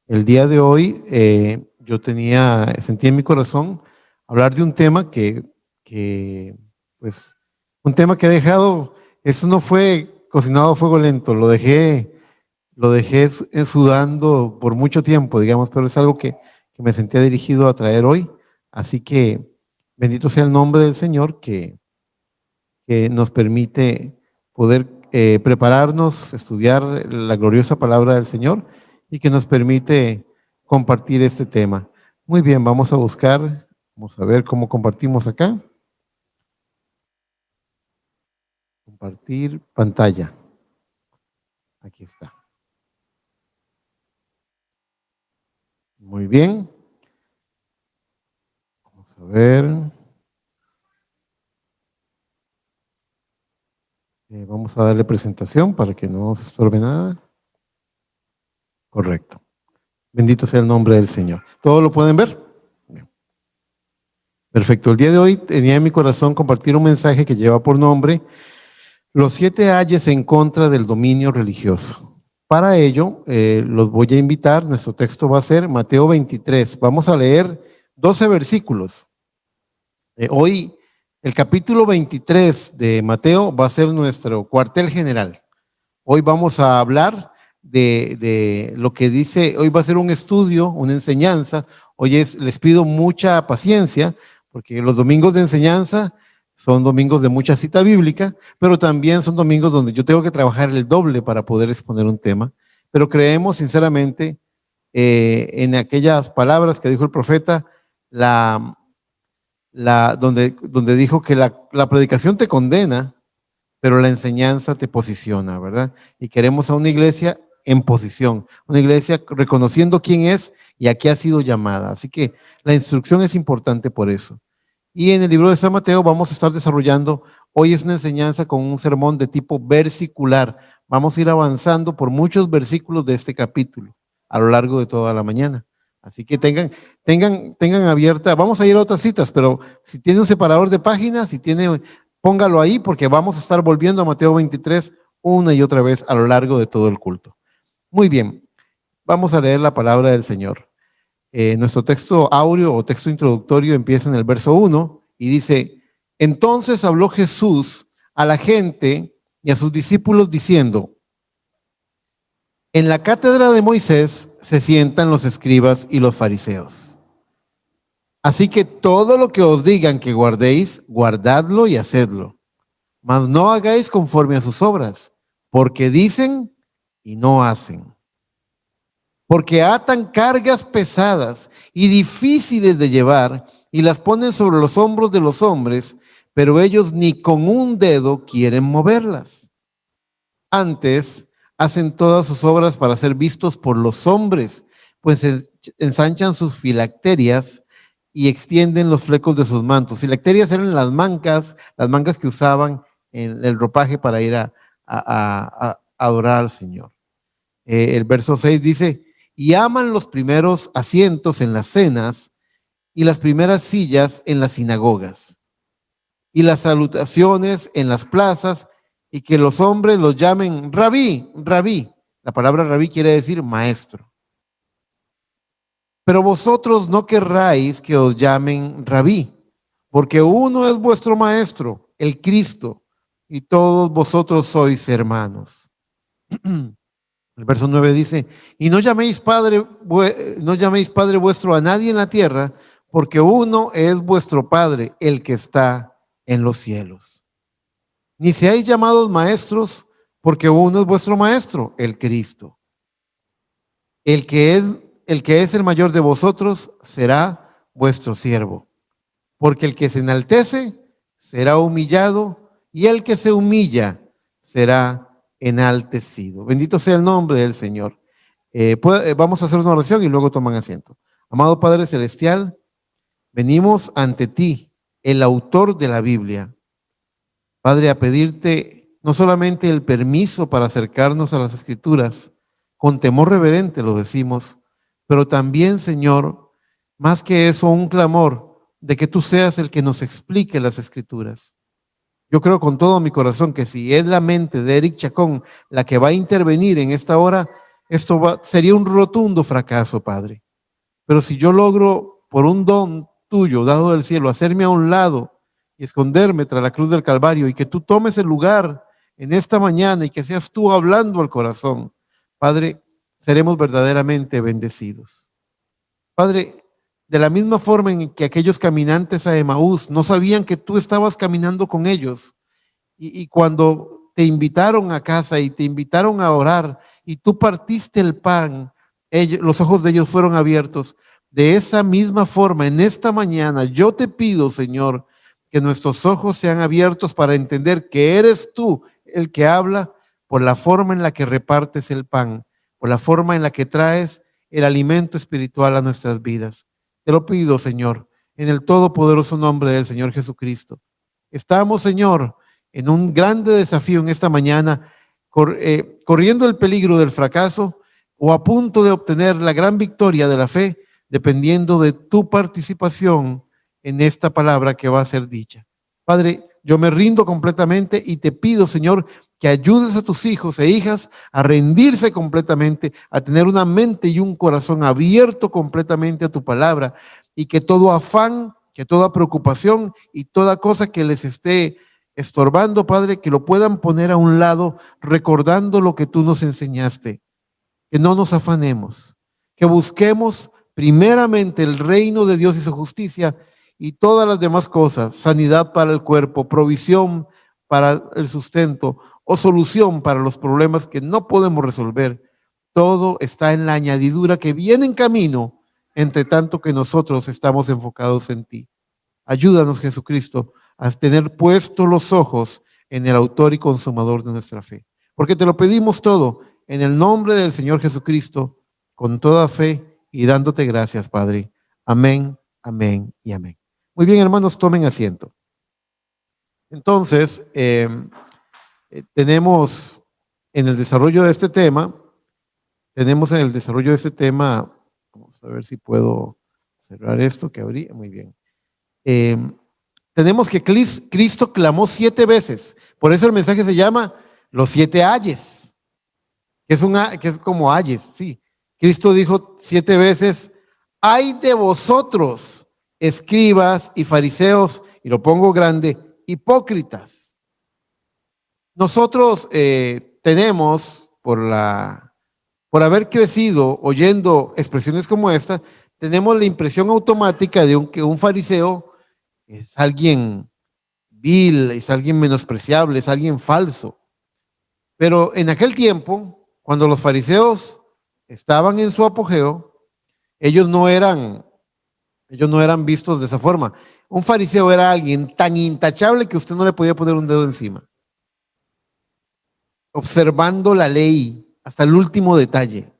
El día de hoy sentí en mi corazón hablar de un tema pues, un tema que he dejado, eso no fue cocinado a fuego lento, lo dejé sudando por mucho tiempo, digamos, pero es algo que me sentía dirigido a traer hoy. Así que bendito sea el nombre del Señor que nos permite poder prepararnos, estudiar la gloriosa palabra del Señor y que nos permite compartir este tema. Muy bien, vamos a ver cómo compartimos acá. Compartir pantalla. Aquí está. Muy bien. Vamos a ver. Vamos a darle presentación para que no se estorbe nada. Correcto. Bendito sea el nombre del Señor. ¿Todos lo pueden ver? Bien. Perfecto. El día de hoy tenía en mi corazón compartir un mensaje que lleva por nombre Los 7 ayes en contra del dominio religioso. Para ello, los voy a invitar. Nuestro texto va a ser Mateo 23. Vamos a leer 12 versículos. Hoy, el capítulo 23 de Mateo va a ser nuestro cuartel general. Hoy vamos a hablar de lo que dice, hoy va a ser un estudio, una enseñanza. Les pido mucha paciencia, porque los domingos de enseñanza son domingos de mucha cita bíblica, pero también son domingos donde yo tengo que trabajar el doble para poder exponer un tema. Pero creemos sinceramente en aquellas palabras que dijo el profeta, donde dijo que la predicación te condena, pero la enseñanza te posiciona, ¿verdad? Y queremos a una iglesia en posición, una iglesia reconociendo quién es y a qué ha sido llamada. Así que la instrucción es importante por eso. Y en el libro de San Mateo vamos a estar desarrollando, hoy es una enseñanza con un sermón de tipo versicular. Vamos a ir avanzando por muchos versículos de este capítulo a lo largo de toda la mañana. Así que tengan abierta, vamos a ir a otras citas, pero si tiene un separador de páginas, póngalo ahí porque vamos a estar volviendo a Mateo 23 una y otra vez a lo largo de todo el culto. Muy bien, vamos a leer la palabra del Señor. Nuestro texto áureo o texto introductorio empieza en el verso 1 y dice, entonces habló Jesús a la gente y a sus discípulos diciendo, en la cátedra de Moisés se sientan los escribas y los fariseos. Así que todo lo que os digan que guardéis, guardadlo y hacedlo. Mas no hagáis conforme a sus obras, porque dicen y no hacen. Porque atan cargas pesadas y difíciles de llevar y las ponen sobre los hombros de los hombres, pero ellos ni con un dedo quieren moverlas. Antes hacen todas sus obras para ser vistos por los hombres, pues ensanchan sus filacterias y extienden los flecos de sus mantos. Filacterias eran las mangas que usaban en el ropaje para ir a adorar al Señor. El verso 6 dice, y aman los primeros asientos en las cenas y las primeras sillas en las sinagogas y las salutaciones en las plazas y que los hombres los llamen rabí, rabí. La palabra rabí quiere decir maestro. Pero vosotros no querráis que os llamen rabí, porque uno es vuestro maestro, el Cristo, y todos vosotros sois hermanos. El verso 9 dice, y no llaméis padre vuestro a nadie en la tierra, porque uno es vuestro Padre, el que está en los cielos. Ni seáis llamados maestros, porque uno es vuestro maestro, el Cristo. El que es el mayor de vosotros será vuestro siervo, porque el que se enaltece será humillado, y el que se humilla será enaltecido. Bendito sea el nombre del Señor. Vamos a hacer una oración y luego toman asiento. Amado Padre Celestial, venimos ante ti, el autor de la Biblia, Padre, a pedirte no solamente el permiso para acercarnos a las Escrituras, con temor reverente lo decimos, pero también, Señor, más que eso, un clamor de que tú seas el que nos explique las Escrituras. Yo creo con todo mi corazón que si es la mente de Eric Chacón la que va a intervenir en esta hora, sería un rotundo fracaso, Padre. Pero si yo logro, por un don tuyo, dado del cielo, hacerme a un lado y esconderme tras la cruz del Calvario y que tú tomes el lugar en esta mañana y que seas tú hablando al corazón, Padre, seremos verdaderamente bendecidos. Padre, de la misma forma en que aquellos caminantes a Emaús no sabían que tú estabas caminando con ellos y cuando te invitaron a casa y te invitaron a orar y tú partiste el pan, los ojos de ellos fueron abiertos. De esa misma forma, en esta mañana, yo te pido, Señor, que nuestros ojos sean abiertos para entender que eres tú el que habla por la forma en la que repartes el pan, por la forma en la que traes el alimento espiritual a nuestras vidas. Te lo pido, Señor, en el todopoderoso nombre del Señor Jesucristo. Estamos, Señor, en un grande desafío en esta mañana, corriendo el peligro del fracaso o a punto de obtener la gran victoria de la fe, dependiendo de tu participación en esta palabra que va a ser dicha. Padre, yo me rindo completamente y te pido, Señor, que ayudes a tus hijos e hijas a rendirse completamente, a tener una mente y un corazón abierto completamente a tu palabra y que todo afán, que toda preocupación y toda cosa que les esté estorbando, Padre, que lo puedan poner a un lado recordando lo que tú nos enseñaste, que no nos afanemos, que busquemos primeramente el reino de Dios y su justicia y todas las demás cosas, sanidad para el cuerpo, provisión para el sustento o solución para los problemas que no podemos resolver. Todo está en la añadidura que viene en camino, entre tanto que nosotros estamos enfocados en ti. Ayúdanos, Jesucristo, a tener puestos los ojos en el autor y consumador de nuestra fe. Porque te lo pedimos todo en el nombre del Señor Jesucristo, con toda fe y dándote gracias, Padre. Amén, amén y amén. Muy bien, hermanos, tomen asiento. Entonces, tenemos en el desarrollo de este tema, vamos a ver si puedo cerrar esto que abrí, muy bien. Tenemos que Cristo clamó 7 veces, por eso el mensaje se llama los 7 ayes, que es como ayes, sí. Cristo dijo 7 veces, ay de vosotros, escribas y fariseos, y lo pongo grande, hipócritas. Nosotros tenemos, por haber crecido oyendo expresiones como esta, tenemos la impresión automática de que un fariseo es alguien vil, es alguien menospreciable, es alguien falso. Pero en aquel tiempo, cuando los fariseos estaban en su apogeo, ellos no eran vistos de esa forma. Un fariseo era alguien tan intachable que usted no le podía poner un dedo encima, observando la ley hasta el último detalle.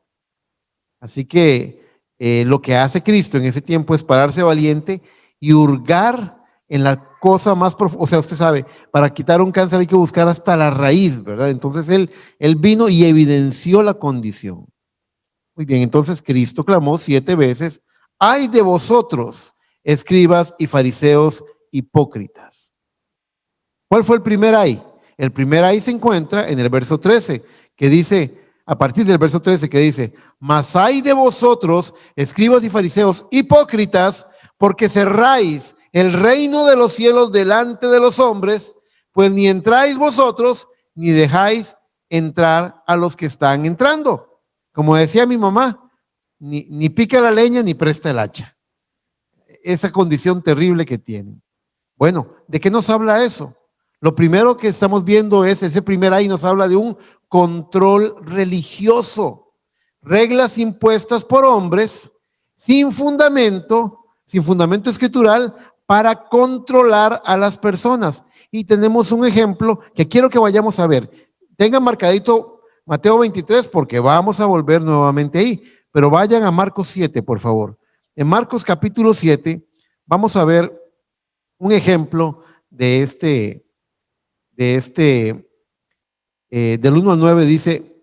Así que lo que hace Cristo en ese tiempo es pararse valiente y hurgar en la cosa más profunda. O sea, usted sabe, para quitar un cáncer hay que buscar hasta la raíz, ¿verdad? Entonces él vino y evidenció la condición. Muy bien, entonces Cristo clamó 7 veces, ay de vosotros, escribas y fariseos hipócritas. ¿Cuál fue el primer ay? El primer ay se encuentra en el verso 13, que dice, a partir del verso 13, que dice, mas ay de vosotros, escribas y fariseos hipócritas, porque cerráis el reino de los cielos delante de los hombres, pues ni entráis vosotros, ni dejáis entrar a los que están entrando. Como decía mi mamá, ni pica la leña ni presta el hacha. Esa condición terrible que tienen. Bueno, ¿de qué nos habla eso? Lo primero que estamos viendo es, ese primer ahí nos habla de un control religioso. Reglas impuestas por hombres sin fundamento escritural para controlar a las personas. Y tenemos un ejemplo que quiero que vayamos a ver. Tengan marcadito Mateo 23 porque vamos a volver nuevamente ahí, pero vayan a Marcos 7, por favor. En Marcos capítulo 7 vamos a ver un ejemplo del 1 al 9 dice,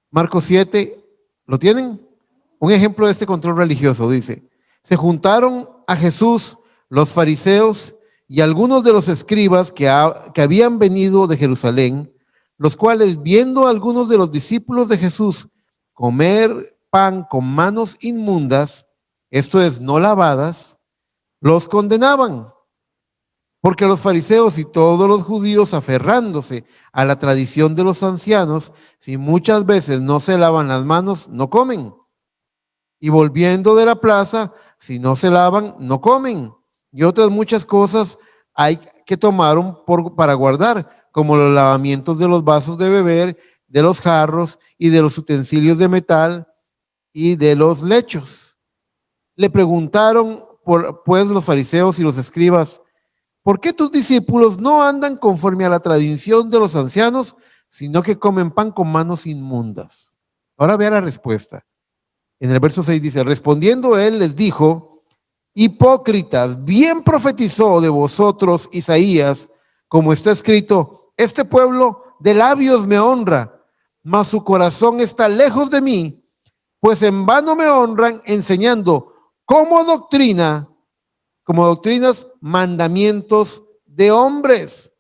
Marcos 7, ¿lo tienen? Un ejemplo de este control religioso, dice, se juntaron a Jesús los fariseos y algunos de los escribas que habían venido de Jerusalén los cuales, viendo a algunos de los discípulos de Jesús comer pan con manos inmundas, esto es, no lavadas, los condenaban. Porque los fariseos y todos los judíos, aferrándose a la tradición de los ancianos, si muchas veces no se lavan las manos, no comen. Y volviendo de la plaza, si no se lavan, no comen. Y otras muchas cosas hay que tomar para guardar, como los lavamientos de los vasos de beber, de los jarros y de los utensilios de metal y de los lechos. Le preguntaron pues los fariseos y los escribas: ¿por qué tus discípulos no andan conforme a la tradición de los ancianos, sino que comen pan con manos inmundas? Ahora vea la respuesta. En el verso 6 dice: respondiendo él les dijo: hipócritas, bien profetizó de vosotros Isaías, como está escrito: este pueblo de labios me honra, mas su corazón está lejos de mí, pues en vano me honran, enseñando como doctrinas, mandamientos de hombres,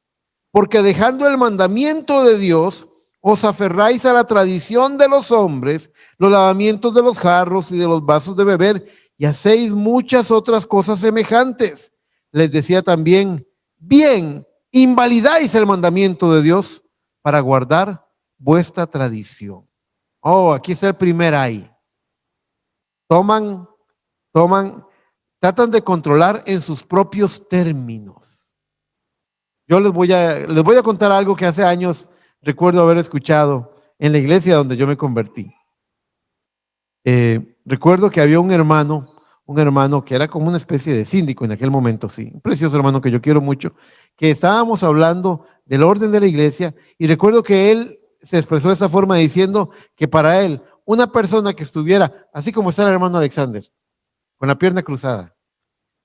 porque dejando el mandamiento de Dios, os aferráis a la tradición de los hombres, los lavamientos de los jarros y de los vasos de beber, y hacéis muchas otras cosas semejantes. Les decía también: bien, invalidáis el mandamiento de Dios para guardar vuestra tradición. Oh, aquí está el primer ay. Tratan de controlar en sus propios términos. Yo les voy a contar algo que hace años recuerdo haber escuchado en la iglesia donde yo me convertí. Recuerdo que había un hermano que era como una especie de síndico en aquel momento, sí, un precioso hermano que yo quiero mucho, que estábamos hablando del orden de la iglesia, y recuerdo que él se expresó de esa forma diciendo que para él, una persona que estuviera, así como está el hermano Alexander, con la pierna cruzada,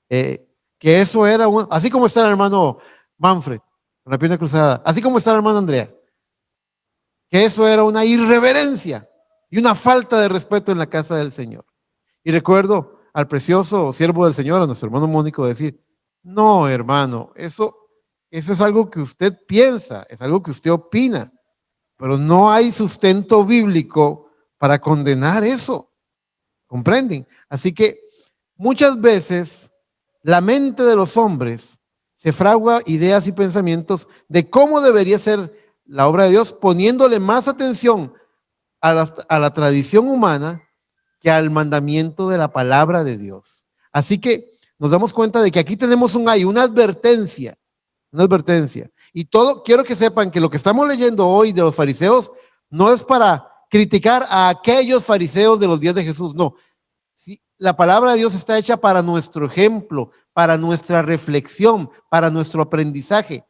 que eso era, así como está el hermano Manfred, con la pierna cruzada, así como está el hermano Andrea, que eso era una irreverencia y una falta de respeto en la casa del Señor. Y recuerdo al precioso siervo del Señor, a nuestro hermano Mónico, decir: no, hermano, eso es algo que usted piensa, es algo que usted opina, pero no hay sustento bíblico para condenar eso. ¿Comprenden? Así que muchas veces la mente de los hombres se fragua ideas y pensamientos de cómo debería ser la obra de Dios, poniéndole más atención a la tradición humana que al mandamiento de la palabra de Dios. Así que nos damos cuenta de que aquí tenemos una advertencia. Y quiero que sepan que lo que estamos leyendo hoy de los fariseos no es para criticar a aquellos fariseos de los días de Jesús, no. Sí, la palabra de Dios está hecha para nuestro ejemplo, para nuestra reflexión, para nuestro aprendizaje.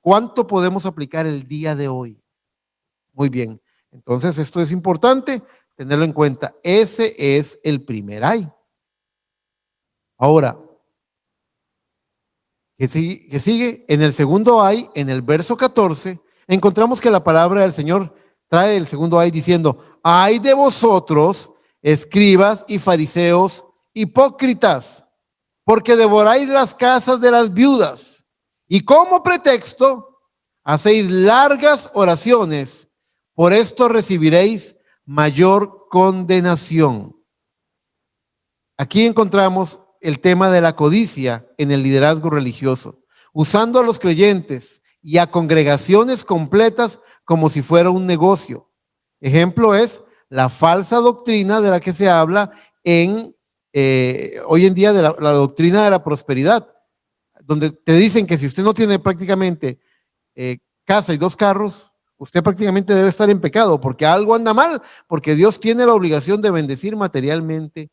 ¿Cuánto podemos aplicar el día de hoy? Muy bien. Entonces, esto es importante tenerlo en cuenta. Ese es el primer ay. Ahora, ¿qué sigue? En el segundo ay, en el verso 14, encontramos que la palabra del Señor trae el segundo ay diciendo: ay de vosotros, escribas y fariseos hipócritas, porque devoráis las casas de las viudas y como pretexto hacéis largas oraciones. Por esto recibiréis mayor condenación. Aquí encontramos el tema de la codicia en el liderazgo religioso, usando a los creyentes y a congregaciones completas como si fuera un negocio. Ejemplo es la falsa doctrina de la que se habla hoy en día, de la doctrina de la prosperidad, donde te dicen que si usted no tiene prácticamente casa y 2 carros, usted prácticamente debe estar en pecado, porque algo anda mal, porque Dios tiene la obligación de bendecir materialmente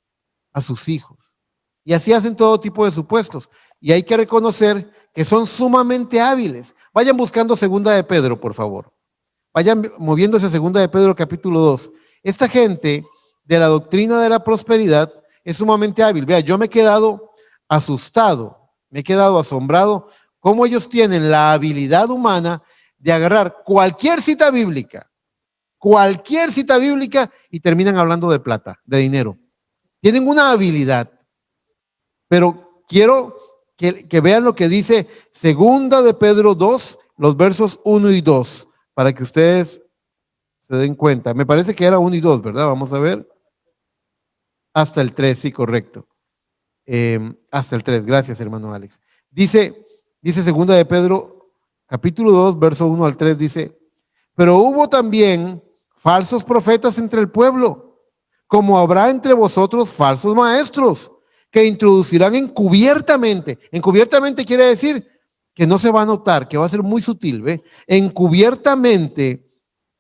a sus hijos. Y así hacen todo tipo de supuestos. Y hay que reconocer que son sumamente hábiles. Vayan buscando segunda de Pedro, por favor. Vayan moviéndose a segunda de Pedro capítulo 2. Esta gente de la doctrina de la prosperidad es sumamente hábil. Vea, yo me he quedado asustado, me he quedado asombrado cómo ellos tienen la habilidad humana de agarrar cualquier cita bíblica y terminan hablando de plata, de dinero. Tienen una habilidad, pero quiero que vean lo que dice segunda de Pedro 2, los versos 1 y 2. para que ustedes se den cuenta. Me parece que era 1 y 2, ¿verdad? Vamos a ver. Hasta el 3, sí, correcto. Hasta el 3, gracias, hermano Alex. Dice segunda de Pedro, capítulo 2, verso 1 al 3, dice, pero hubo también falsos profetas entre el pueblo, como habrá entre vosotros falsos maestros, que introducirán encubiertamente. Encubiertamente quiere decir que no se va a notar, que va a ser muy sutil, ¿ve? Encubiertamente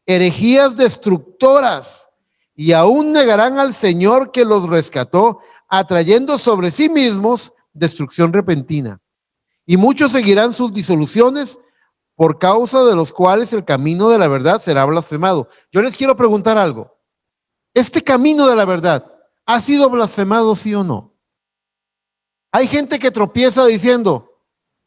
herejías destructoras, y aún negarán al Señor que los rescató, atrayendo sobre sí mismos destrucción repentina. Y muchos seguirán sus disoluciones, por causa de los cuales el camino de la verdad será blasfemado. Yo les quiero preguntar algo. ¿Este camino de la verdad ha sido blasfemado, sí o no? Hay gente que tropieza diciendo,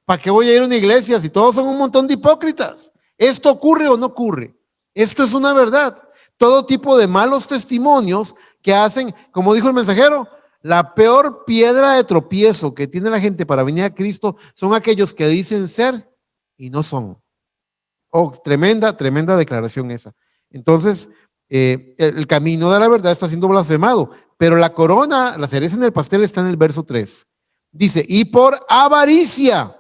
¿para qué voy a ir a una iglesia si todos son un montón de hipócritas? ¿Esto ocurre o no ocurre? Esto es una verdad. Todo tipo de malos testimonios que hacen, como dijo el mensajero, la peor piedra de tropiezo que tiene la gente para venir a Cristo son aquellos que dicen ser y no son. Oh, tremenda declaración esa. Entonces, el camino de la verdad está siendo blasfemado, pero la corona, la cereza en el pastel está en el verso 3. Dice, y por avaricia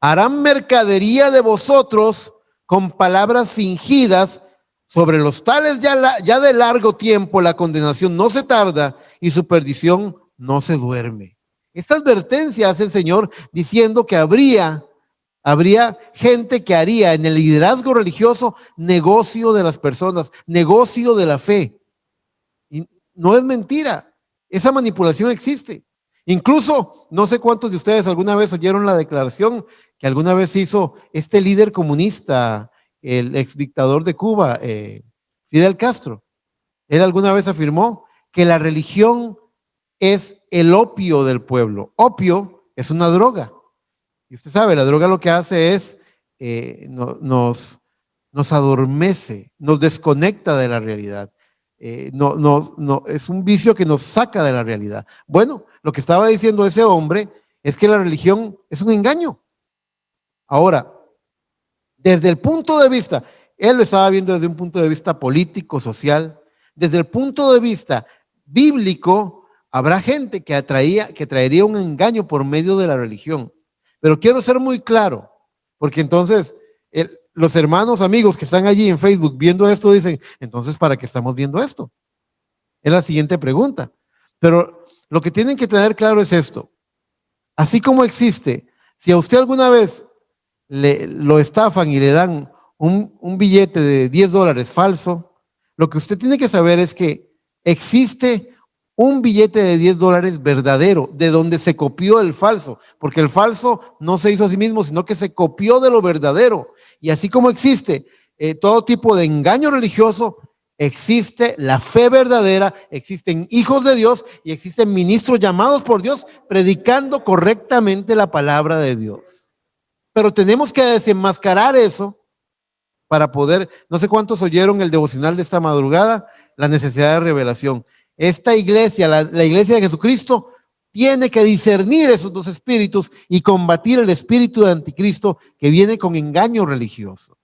harán mercadería de vosotros con palabras fingidas. Sobre los tales ya de largo tiempo la condenación no se tarda y su perdición no se duerme. Esta advertencia hace el Señor diciendo que habría gente que haría en el liderazgo religioso negocio de las personas, negocio de la fe. Y no es mentira, esa manipulación existe. Incluso, no sé cuántos de ustedes alguna vez oyeron la declaración que alguna vez hizo este líder comunista, el ex dictador de Cuba, Fidel Castro. Él alguna vez afirmó que la religión es el opio del pueblo. Opio es una droga. Y usted sabe, la droga lo que hace es nos adormece, nos desconecta de la realidad. No, es un vicio que nos saca de la realidad. Bueno, lo que estaba diciendo ese hombre es que la religión es un engaño. Ahora, desde el punto de vista, él lo estaba viendo desde un punto de vista político, social, desde el punto de vista bíblico, habrá gente que traería un engaño por medio de la religión. Pero quiero ser muy claro, porque entonces los hermanos, amigos que están allí en Facebook viendo esto dicen, entonces, ¿para qué estamos viendo esto? Es la siguiente pregunta. Pero lo que tienen que tener claro es esto. Así como existe, si a usted alguna vez lo estafan y le dan un billete de $10 falso, lo que usted tiene que saber es que existe un billete de $10 verdadero, de donde se copió el falso, porque el falso no se hizo a sí mismo, sino que se copió de lo verdadero. Y así como existe todo tipo de engaño religioso, existe la fe verdadera, existen hijos de Dios y existen ministros llamados por Dios predicando correctamente la palabra de Dios. Pero tenemos que desenmascarar eso para poder, no sé cuántos oyeron el devocional de esta madrugada, la necesidad de revelación. Esta iglesia, la iglesia de Jesucristo, tiene que discernir esos dos espíritus y combatir el espíritu de anticristo que viene con engaño religioso.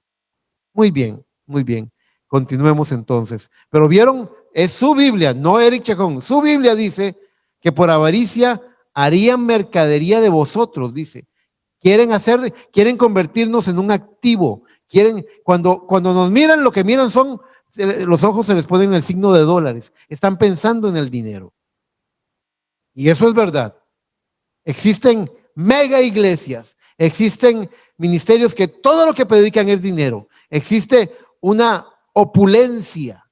Muy bien, muy bien. Continuemos entonces. Pero vieron, es su Biblia, no Eric Chacón. Su Biblia dice que por avaricia harían mercadería de vosotros, dice. Quieren convertirnos en un activo. Cuando nos miran, lo que miran son, los ojos se les ponen el signo de dólares. Están pensando en el dinero. Y eso es verdad. Existen mega iglesias, existen ministerios que todo lo que predican es dinero. Existe una opulencia.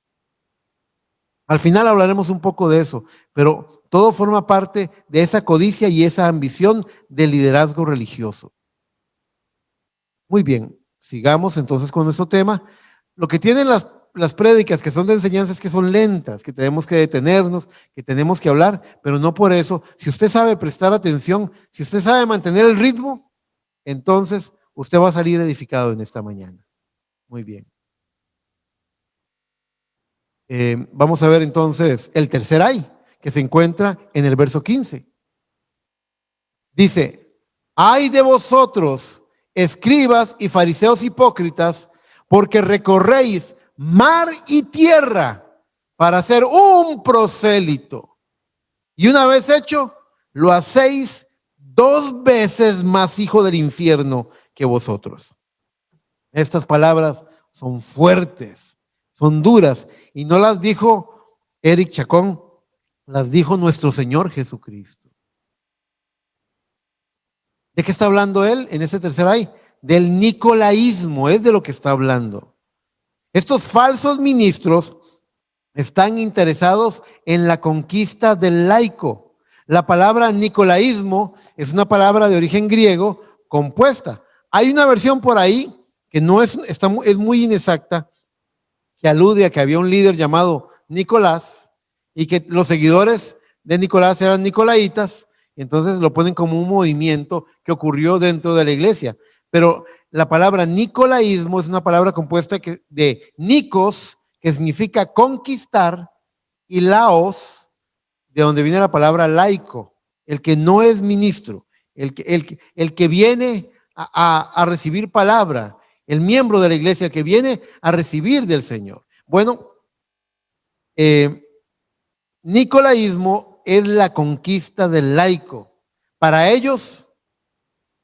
Al final hablaremos un poco de eso, pero todo forma parte de esa codicia y esa ambición del liderazgo religioso. Muy bien, sigamos entonces con nuestro tema. Lo que tienen las prédicas que son de enseñanza es que son lentas, que tenemos que detenernos, que tenemos que hablar, pero no por eso. Si usted sabe prestar atención, si usted sabe mantener el ritmo, entonces usted va a salir edificado en esta mañana. Muy bien. Vamos a ver entonces el tercer ay, que se encuentra en el verso 15. Dice, ay de vosotros, escribas y fariseos hipócritas, porque recorréis mar y tierra para ser un prosélito. Y una vez hecho, lo hacéis 2 veces más hijo del infierno que vosotros. Estas palabras son fuertes, son duras, y no las dijo Eric Chacón, las dijo nuestro Señor Jesucristo. ¿De qué está hablando él en ese tercer ay? Del nicolaísmo, es de lo que está hablando. Estos falsos ministros están interesados en la conquista del laico. La palabra nicolaísmo es una palabra de origen griego compuesta. Hay una versión por ahí que no es, es muy inexacta, que alude a que había un líder llamado Nicolás y que los seguidores de Nicolás eran nicolaitas, y entonces lo ponen como un movimiento que ocurrió dentro de la iglesia. Pero la palabra nicolaísmo es una palabra compuesta de Nikos, que significa conquistar, y laos, de donde viene la palabra laico, el que no es ministro, el que viene a recibir palabra, el miembro de la iglesia, el que viene a recibir del Señor. Bueno, nicolaísmo es la conquista del laico. Para ellos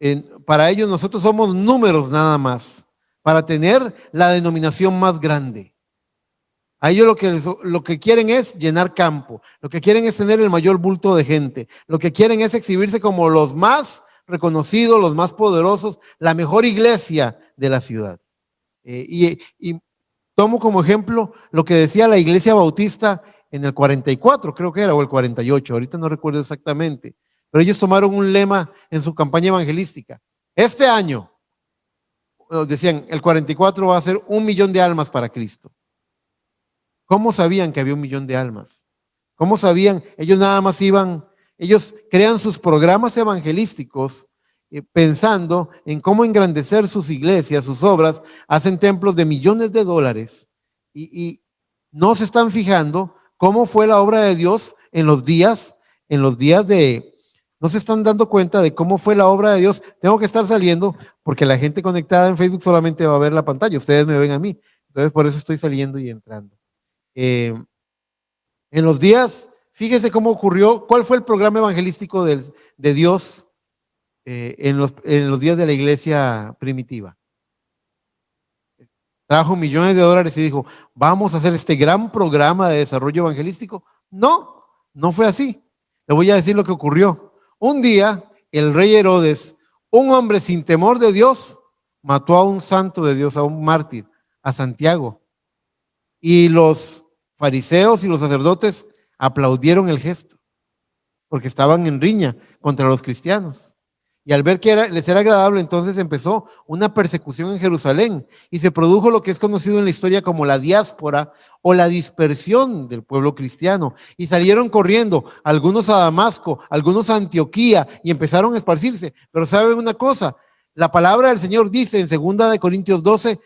nosotros somos números nada más, para tener la denominación más grande. A ellos lo que quieren es llenar campo, lo que quieren es tener el mayor bulto de gente, lo que quieren es exhibirse como los más reconocidos, los más poderosos, la mejor iglesia de la ciudad. Y tomo como ejemplo lo que decía la iglesia bautista en el 44, creo que era, o el 48, ahorita no recuerdo exactamente, pero ellos tomaron un lema en su campaña evangelística. Este año, decían, el 44 va a ser 1 millón de almas para Cristo. ¿Cómo sabían que había 1 millón de almas? ¿Cómo sabían? Ellos nada más ellos crean sus programas evangelísticos pensando en cómo engrandecer sus iglesias, sus obras, hacen templos de millones de dólares y no se están fijando cómo fue la obra de Dios en los días no se están dando cuenta de cómo fue la obra de Dios. Tengo que estar saliendo porque la gente conectada en Facebook solamente va a ver la pantalla, ustedes me ven a mí, entonces por eso estoy saliendo y entrando. En los días, fíjese cómo ocurrió, cuál fue el programa evangelístico de Dios en los días de la iglesia primitiva. Trajo millones de dólares y dijo, vamos a hacer este gran programa de desarrollo evangelístico. No, no fue así. Le voy a decir lo que ocurrió. Un día, el rey Herodes, un hombre sin temor de Dios, mató a un santo de Dios, a un mártir, a Santiago. Y los fariseos y los sacerdotes aplaudieron el gesto, porque estaban en riña contra los cristianos. Y al ver que les era agradable, entonces empezó una persecución en Jerusalén y se produjo lo que es conocido en la historia como la diáspora o la dispersión del pueblo cristiano. Y salieron corriendo, algunos a Damasco, algunos a Antioquía, y empezaron a esparcirse. Pero ¿saben una cosa? La palabra del Señor dice en 2 Corintios 12,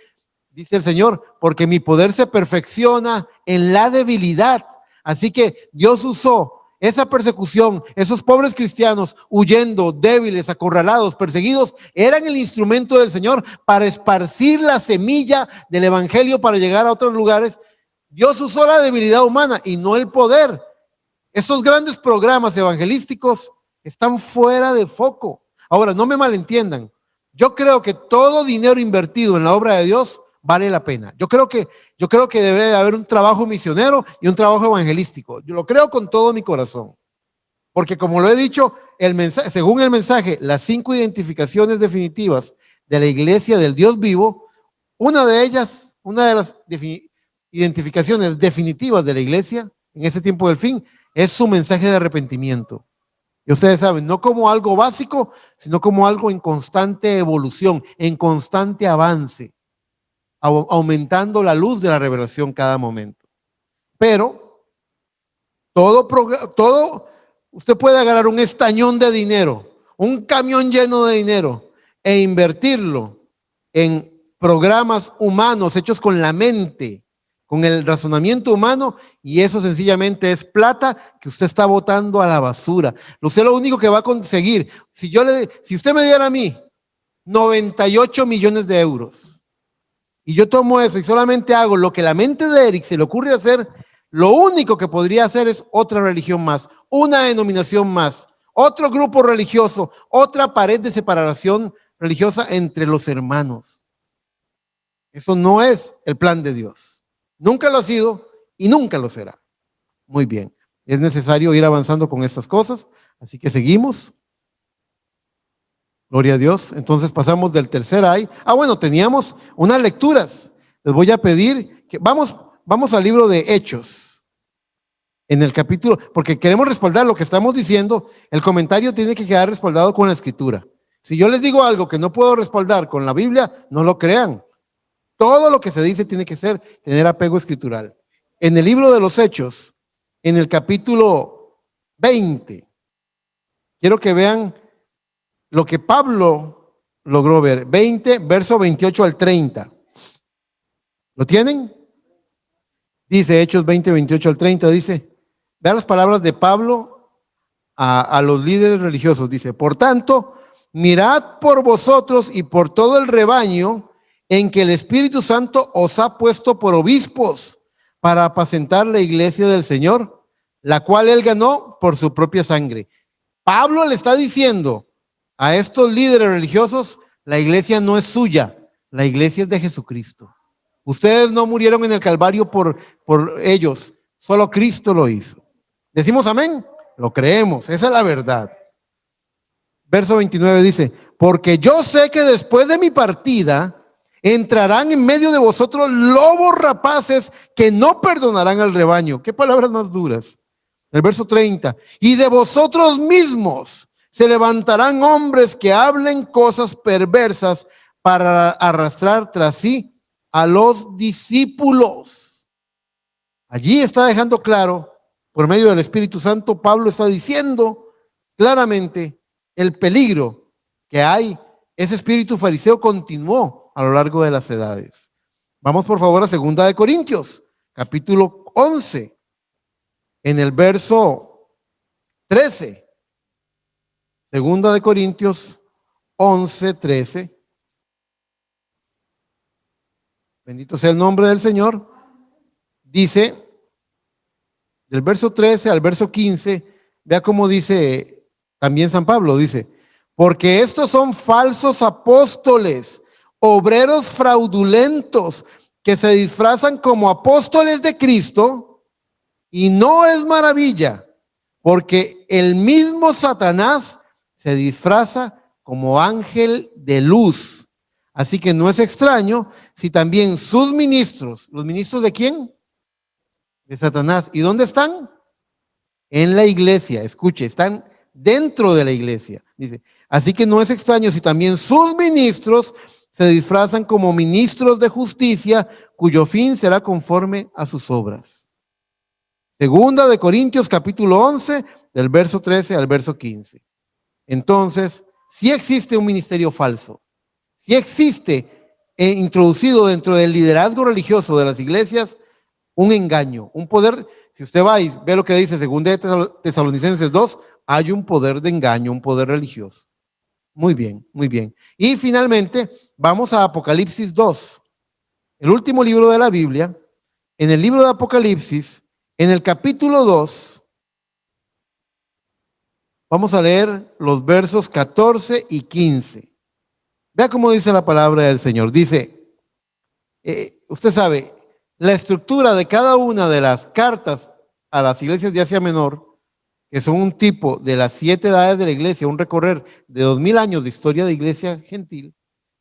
dice el Señor, porque mi poder se perfecciona en la debilidad. Así que Dios usó esa persecución, esos pobres cristianos huyendo, débiles, acorralados, perseguidos, eran el instrumento del Señor para esparcir la semilla del evangelio para llegar a otros lugares. Dios usó la debilidad humana y no el poder. Estos grandes programas evangelísticos están fuera de foco. Ahora, no me malentiendan. Yo creo que todo dinero invertido en la obra de Dios vale la pena. Yo creo que debe haber un trabajo misionero y un trabajo evangelístico. Yo lo creo con todo mi corazón. Porque como lo he dicho, según el mensaje, las 5 identificaciones definitivas de la iglesia del Dios vivo, una de las identificaciones definitivas de la iglesia en ese tiempo del fin es su mensaje de arrepentimiento. Y ustedes saben, no como algo básico, sino como algo en constante evolución, en constante avance, aumentando la luz de la revelación cada momento. Pero usted puede agarrar un estañón de dinero, un camión lleno de dinero e invertirlo en programas humanos hechos con la mente, con el razonamiento humano, y eso sencillamente es plata que usted está botando a la basura. Usted lo único que va a conseguir, si usted me diera a mí 98 millones de euros y yo tomo eso y solamente hago lo que la mente de Eric se le ocurre hacer, lo único que podría hacer es otra religión más, una denominación más, otro grupo religioso, otra pared de separación religiosa entre los hermanos. Eso no es el plan de Dios. Nunca lo ha sido y nunca lo será. Muy bien. Es necesario ir avanzando con estas cosas, así que seguimos. Gloria a Dios. Entonces pasamos del tercer ay. Bueno, teníamos unas lecturas. Les voy a pedir que vamos al libro de Hechos. En el capítulo, porque queremos respaldar lo que estamos diciendo, el comentario tiene que quedar respaldado con la escritura. Si yo les digo algo que no puedo respaldar con la Biblia, no lo crean. Todo lo que se dice tiene que tener apego escritural. En el libro de los Hechos, en el capítulo 20, quiero que vean lo que Pablo logró ver. 20, verso 28 al 30. ¿Lo tienen? Dice Hechos 20, 28 al 30, dice, vean las palabras de Pablo a los líderes religiosos. Dice, por tanto, mirad por vosotros y por todo el rebaño en que el Espíritu Santo os ha puesto por obispos para apacentar la iglesia del Señor, la cual él ganó por su propia sangre. Pablo le está diciendo a estos líderes religiosos, la iglesia no es suya, la iglesia es de Jesucristo. Ustedes no murieron en el Calvario por ellos, solo Cristo lo hizo. ¿Decimos amén? Lo creemos, esa es la verdad. Verso 29 dice, porque yo sé que después de mi partida entrarán en medio de vosotros lobos rapaces que no perdonarán al rebaño. ¿Qué palabras más duras? El verso 30, y de vosotros mismos se levantarán hombres que hablen cosas perversas para arrastrar tras sí a los discípulos. Allí está dejando claro, por medio del Espíritu Santo, Pablo está diciendo claramente el peligro que hay. Ese espíritu fariseo continuó a lo largo de las edades. Vamos por favor a 2 de Corintios, capítulo 11, en el verso 13. 2 de Corintios 11, 13. Bendito sea el nombre del Señor. Dice, del verso 13 al verso 15, vea cómo dice también San Pablo, dice, porque estos son falsos apóstoles, obreros fraudulentos, que se disfrazan como apóstoles de Cristo, y no es maravilla, porque el mismo Satanás se disfraza como ángel de luz. Así que no es extraño si también sus ministros, ¿los ministros de quién? De Satanás. ¿Y dónde están? En la iglesia. Escuche, están dentro de la iglesia. Dice, así que no es extraño si también sus ministros se disfrazan como ministros de justicia, cuyo fin será conforme a sus obras. 2 de Corintios capítulo 11, del verso 13 al verso 15. Entonces, sí existe un ministerio falso. Sí existe introducido dentro del liderazgo religioso de las iglesias un engaño, un poder. Si usted va y ve lo que dice 2 de Tesalonicenses 2, hay un poder de engaño, un poder religioso. Muy bien, muy bien. Y finalmente vamos a Apocalipsis 2, el último libro de la Biblia. En el libro de Apocalipsis, en el capítulo 2, vamos a leer los versos 14 y 15. Vea cómo dice la palabra del Señor. Dice, usted sabe, la estructura de cada una de las cartas a las iglesias de Asia Menor, que son un tipo de las 7 edades de la iglesia, un recorrer de 2000 años de historia de iglesia gentil,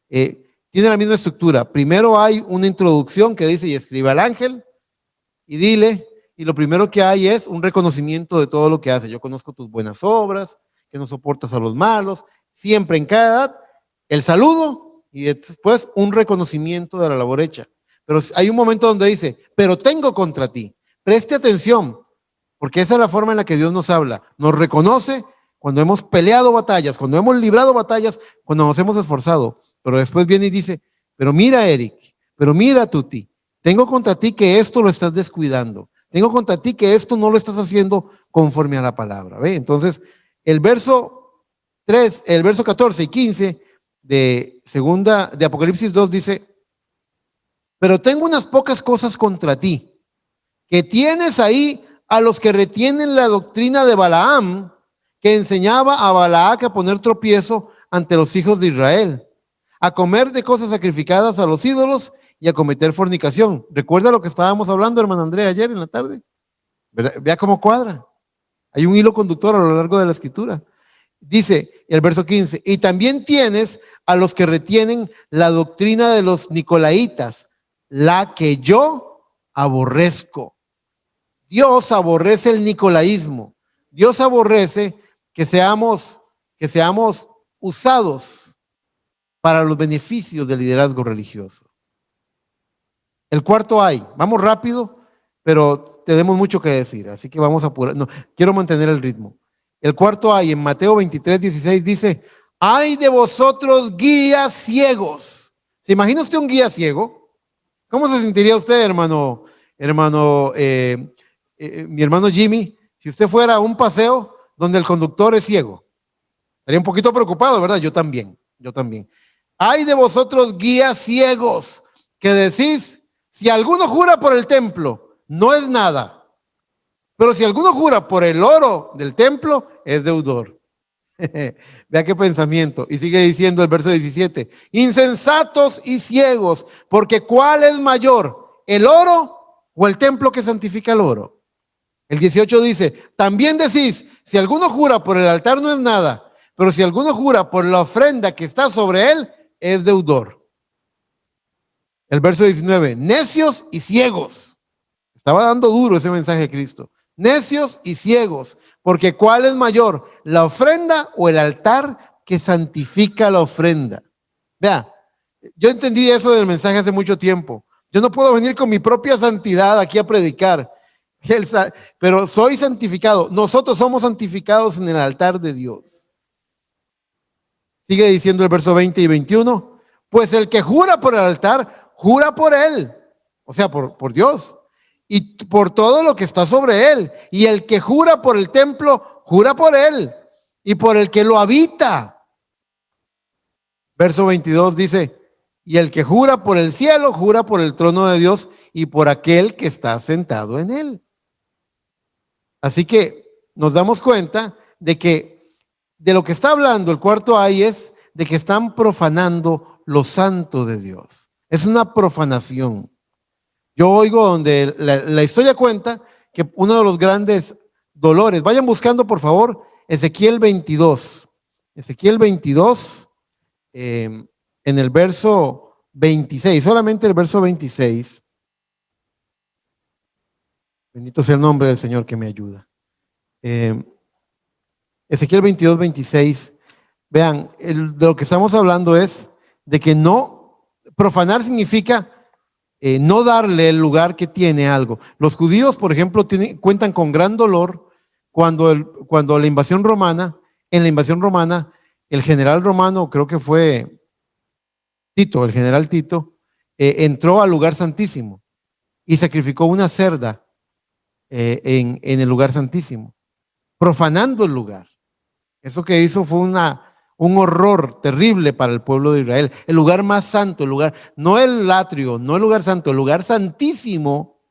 tiene la misma estructura. Primero hay una introducción que dice, y escribe al ángel, y dile, y lo primero que hay es un reconocimiento de todo lo que hace. Yo conozco tus buenas obras, que no soportas a los malos, siempre en cada edad, el saludo, y después un reconocimiento de la labor hecha. Pero hay un momento donde dice, pero tengo contra ti. Preste atención, porque esa es la forma en la que Dios nos habla. Nos reconoce cuando hemos peleado batallas, cuando hemos librado batallas, cuando nos hemos esforzado. Pero después viene y dice, pero mira, Eric, pero mira, Tuti, tengo contra ti que esto lo estás descuidando. Tengo contra ti que esto no lo estás haciendo conforme a la palabra. ¿Ve? Entonces, el verso 14 y 15 de Apocalipsis 2 dice, Pero tengo unas pocas cosas contra ti, que tienes ahí a los que retienen la doctrina de Balaam, que enseñaba a Balac a poner tropiezo ante los hijos de Israel, a comer de cosas sacrificadas a los ídolos y a cometer fornicación. ¿Recuerda lo que estábamos hablando, hermano Andrea, ayer en la tarde? Vea cómo cuadra. Hay un hilo conductor a lo largo de la escritura. Dice el verso 15, y también tienes a los que retienen la doctrina de los nicolaitas, la que yo aborrezco. Dios aborrece el nicolaísmo. Dios aborrece que seamos usados para los beneficios del liderazgo religioso. El cuarto hay, vamos rápido, pero tenemos mucho que decir, así que vamos a apurar. No, quiero mantener el ritmo. El cuarto hay en Mateo 23:16 dice, ay de vosotros guías ciegos. ¿Se imagina usted un guía ciego? ¿Cómo se sentiría usted, mi hermano Jimmy, si usted fuera a un paseo donde el conductor es ciego? Estaría un poquito preocupado, ¿verdad? Yo también. Ay de vosotros guías ciegos, que decís, si alguno jura por el templo, no es nada. Pero si alguno jura por el oro del templo, es deudor. Vea qué pensamiento. Y sigue diciendo el verso 17, insensatos y ciegos, porque ¿cuál es mayor, el oro o el templo que santifica el oro? El 18 dice, también decís, si alguno jura por el altar no es nada, pero si alguno jura por la ofrenda que está sobre él, es deudor. El verso 19, necios y ciegos. Estaba dando duro ese mensaje de Cristo. Necios y ciegos, porque ¿cuál es mayor, la ofrenda o el altar que santifica la ofrenda? Vea, yo entendí eso del mensaje hace mucho tiempo. Yo no puedo venir con mi propia santidad aquí a predicar, pero soy santificado. Nosotros somos santificados en el altar de Dios. Sigue diciendo el verso 20 y 21, pues el que jura por el altar, jura por él, o sea, por Dios, y por todo lo que está sobre él. Y el que jura por el templo, jura por él y por el que lo habita. Verso 22 dice, y el que jura por el cielo, jura por el trono de Dios y por aquel que está sentado en él. Así que nos damos cuenta de que de lo que está hablando el cuarto ay es de que están profanando lo santo de Dios. Es una profanación. Yo oigo donde la historia cuenta que uno de los grandes dolores, vayan buscando por favor Ezequiel 22. Ezequiel 22, en el verso 26, solamente el verso 26. Bendito sea el nombre del Señor que me ayuda. Ezequiel 22, 26. Vean, de lo que estamos hablando es de que no, profanar significa no darle el lugar que tiene algo. Los judíos, por ejemplo, cuentan con gran dolor cuando la invasión romana, en la invasión romana, el general romano, creo que fue Tito, el general Tito, entró al lugar santísimo y sacrificó una cerda en el lugar santísimo, profanando el lugar. Eso que hizo fue un horror terrible para el pueblo de Israel. El lugar más santo, el lugar, no el atrio, no el lugar santo, el lugar santísimo,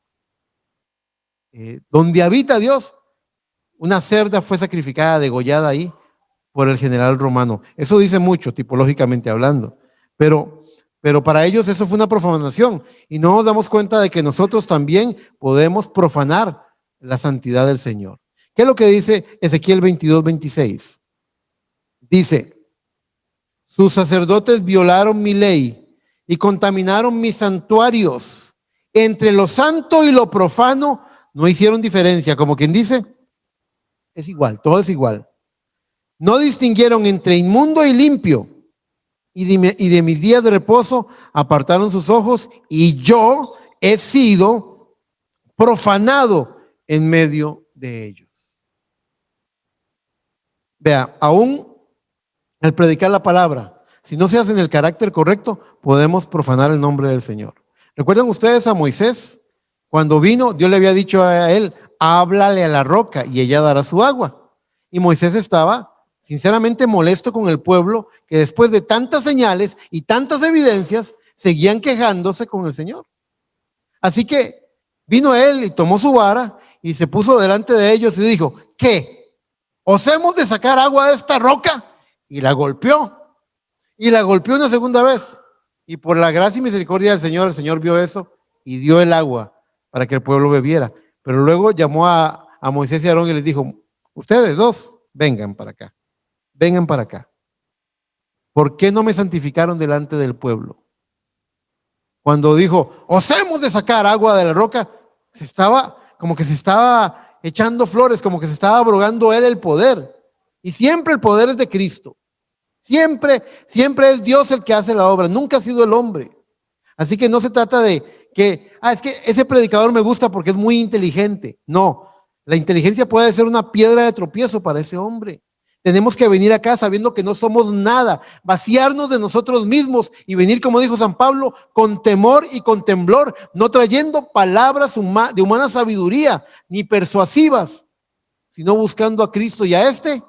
donde habita Dios. Una cerda fue sacrificada, degollada ahí por el general romano. Eso dice mucho, tipológicamente hablando. Pero para ellos eso fue una profanación. Y no nos damos cuenta de que nosotros también podemos profanar la santidad del Señor. ¿Qué es lo que dice Ezequiel 22, 26? Dice, sus sacerdotes violaron mi ley y contaminaron mis santuarios. Entre lo santo y lo profano no hicieron diferencia. Como quien dice, es igual, todo es igual. No distinguieron entre inmundo y limpio. Y de mis días de reposo apartaron sus ojos y yo he sido profanado en medio de ellos. Vea, aún al predicar la palabra, si no se hace en el carácter correcto, podemos profanar el nombre del Señor. ¿Recuerdan ustedes a Moisés? Cuando vino, Dios le había dicho a él, háblale a la roca y ella dará su agua. Y Moisés estaba sinceramente molesto con el pueblo que después de tantas señales y tantas evidencias seguían quejándose con el Señor. Así que vino él y tomó su vara y se puso delante de ellos y dijo, ¿qué? ¿Os hemos de sacar agua de esta roca? Y la golpeó. Y la golpeó una segunda vez. Y por la gracia y misericordia del Señor, el Señor vio eso y dio el agua para que el pueblo bebiera. Pero luego llamó a Moisés y a Aarón y les dijo, ustedes dos, vengan para acá. Vengan para acá. ¿Por qué no me santificaron delante del pueblo? Cuando dijo, os hemos de sacar agua de la roca, como que se estaba echando flores, como que se estaba abrogando él el poder. Y siempre el poder es de Cristo. Siempre es Dios el que hace la obra, nunca ha sido el hombre. Así que no se trata de que, es que ese predicador me gusta porque es muy inteligente. No, la inteligencia puede ser una piedra de tropiezo para ese hombre. Tenemos que venir acá sabiendo que no somos nada, vaciarnos de nosotros mismos y venir, como dijo San Pablo, con temor y con temblor, no trayendo palabras de humana sabiduría ni persuasivas, sino buscando a Cristo y a este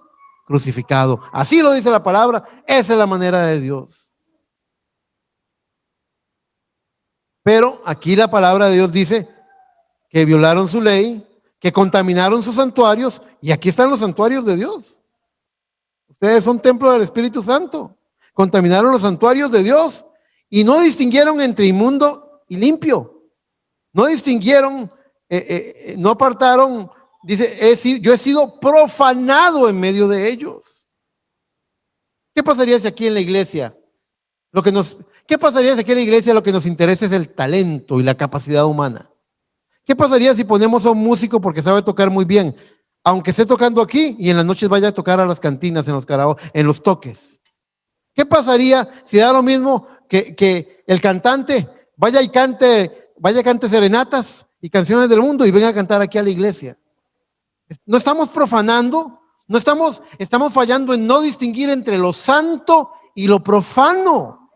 crucificado. Así lo dice la palabra, esa es la manera de Dios. Pero aquí la palabra de Dios dice que violaron su ley, que contaminaron sus santuarios, y aquí están los santuarios de Dios. Ustedes son templo del Espíritu Santo. Contaminaron los santuarios de Dios y no distinguieron entre inmundo y limpio. No distinguieron, no apartaron. Dice, yo he sido profanado en medio de ellos. ¿Qué pasaría si aquí en la iglesia lo que nos interesa es el talento y la capacidad humana? ¿Qué pasaría si ponemos a un músico porque sabe tocar muy bien, aunque esté tocando aquí y en las noches vaya a tocar a las cantinas, en los toques? ¿Qué pasaría si da lo mismo que el cantante vaya y cante serenatas y canciones del mundo y venga a cantar aquí a la iglesia? No estamos profanando, estamos fallando en no distinguir entre lo santo y lo profano.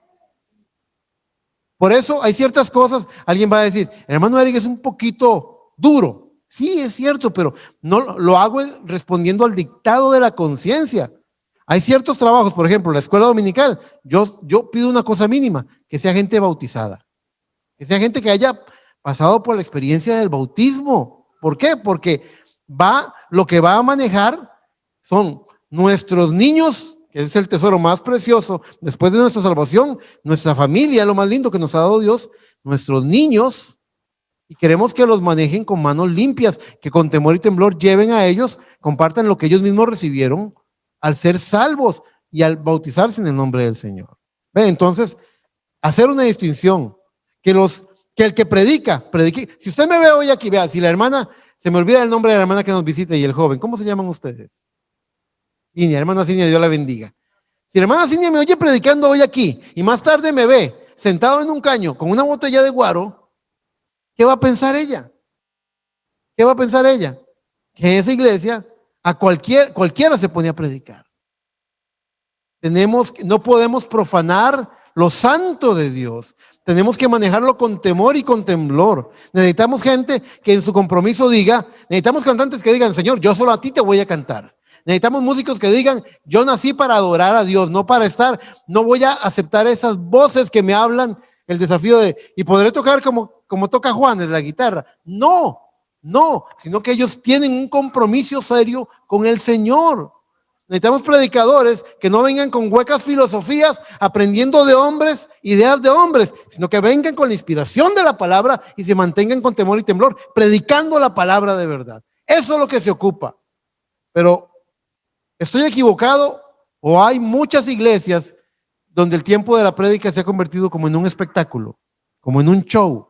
Por eso hay ciertas cosas, alguien va a decir, el hermano Eric es un poquito duro. Sí, es cierto, pero no lo hago respondiendo al dictado de la conciencia. Hay ciertos trabajos, por ejemplo, la escuela dominical, yo pido una cosa mínima, que sea gente bautizada, que sea gente que haya pasado por la experiencia del bautismo. ¿Por qué? Porque lo que va a manejar son nuestros niños, que es el tesoro más precioso después de nuestra salvación, nuestra familia, lo más lindo que nos ha dado Dios, nuestros niños, y queremos que los manejen con manos limpias, que con temor y temblor lleven a ellos, compartan lo que ellos mismos recibieron al ser salvos y al bautizarse en el nombre del Señor. Entonces, hacer una distinción, que el que predique. Si usted me ve hoy aquí, vea, si la hermana, se me olvida el nombre de la hermana que nos visita y el joven, ¿cómo se llaman ustedes? Cinia, hermana Cinia, Dios la bendiga. Si la hermana Cinia me oye predicando hoy aquí y más tarde me ve sentado en un caño con una botella de guaro, ¿qué va a pensar ella? ¿Qué va a pensar ella? Que en esa iglesia a cualquiera se pone a predicar. No podemos profanar lo santo de Dios. Tenemos que manejarlo con temor y con temblor. Necesitamos gente que en su compromiso necesitamos cantantes que digan, Señor, yo solo a ti te voy a cantar. Necesitamos músicos que digan, yo nací para adorar a Dios, no voy a aceptar esas voces que me hablan el desafío y podré tocar como toca Juan en la guitarra. No, sino que ellos tienen un compromiso serio con el Señor. Necesitamos predicadores que no vengan con huecas filosofías, aprendiendo de hombres, ideas de hombres, sino que vengan con la inspiración de la palabra y se mantengan con temor y temblor, predicando la palabra de verdad. Eso es lo que se ocupa. Pero ¿estoy equivocado? ¿O hay muchas iglesias donde el tiempo de la prédica se ha convertido como en un espectáculo, como en un show,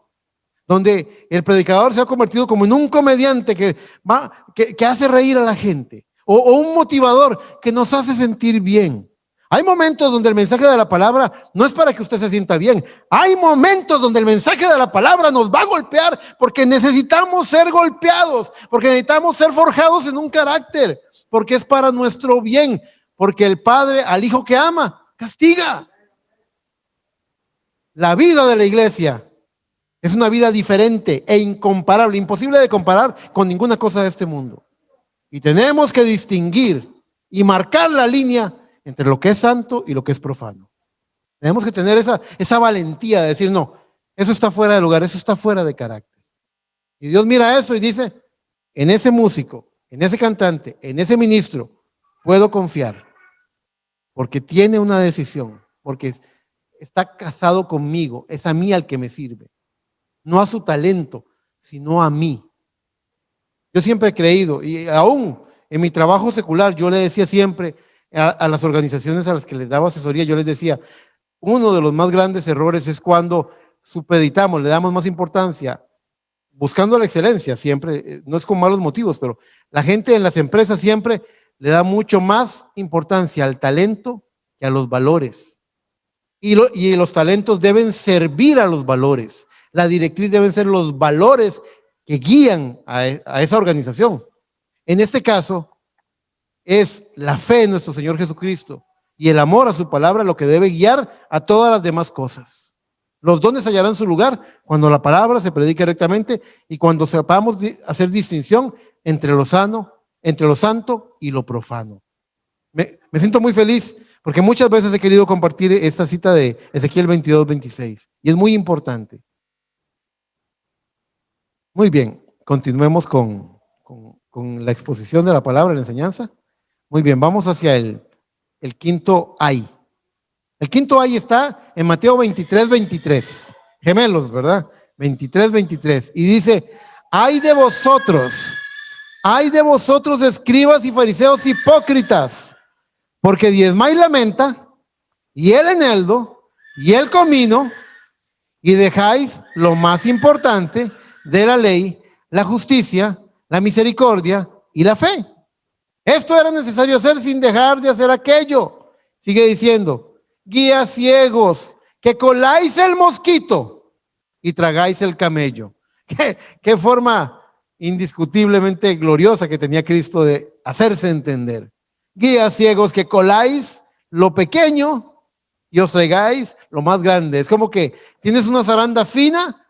donde el predicador se ha convertido como en un comediante que hace reír a la gente, o un motivador que nos hace sentir bien? Hay momentos donde el mensaje de la palabra no es para que usted se sienta bien. Hay momentos donde el mensaje de la palabra nos va a golpear porque necesitamos ser golpeados, porque necesitamos ser forjados en un carácter, porque es para nuestro bien, porque el Padre al Hijo que ama castiga. La vida de la iglesia es una vida diferente e incomparable, imposible de comparar con ninguna cosa de este mundo. Y tenemos que distinguir y marcar la línea entre lo que es santo y lo que es profano. Tenemos que tener esa valentía de decir, no, Eso está fuera de lugar, eso está fuera de carácter. Y Dios mira eso y dice, en ese músico, en ese cantante, en ese ministro, puedo confiar, porque tiene una decisión, porque está casado conmigo, es a mí al que me sirve, no a su talento, sino a mí. Yo siempre he creído, y aún en mi trabajo secular, yo le decía siempre a las organizaciones a las que les daba asesoría, yo les decía, uno de los más grandes errores es cuando supeditamos, le damos más importancia, buscando la excelencia siempre, no es con malos motivos, pero la gente en las empresas siempre le da mucho más importancia al talento que a los valores. Y los talentos deben servir a los valores. La directriz deben ser los valores que guían a esa organización. En este caso, es la fe en nuestro Señor Jesucristo y el amor a su palabra lo que debe guiar a todas las demás cosas. Los dones hallarán su lugar cuando la palabra se predique rectamente y cuando sepamos hacer distinción entre lo sano, entre lo santo y lo profano. Me siento muy feliz porque muchas veces he querido compartir esta cita de Ezequiel 22:26 y es muy importante. Muy bien, continuemos con la exposición de la palabra, la enseñanza. Muy bien, vamos hacia el quinto ay. El quinto ay está en Mateo 23:23. Gemelos, ¿verdad? 23:23. Y dice, ay de vosotros escribas y fariseos hipócritas, porque diezmáis la menta y el eneldo y el comino y dejáis lo más importante de la ley, la justicia, la misericordia y la fe. Esto era necesario hacer sin dejar de hacer aquello. Sigue diciendo, guías ciegos, que coláis el mosquito y tragáis el camello. Qué forma indiscutiblemente gloriosa que tenía Cristo de hacerse entender. Guías ciegos, que coláis lo pequeño y os traigáis lo más grande. Es como que tienes una zaranda fina,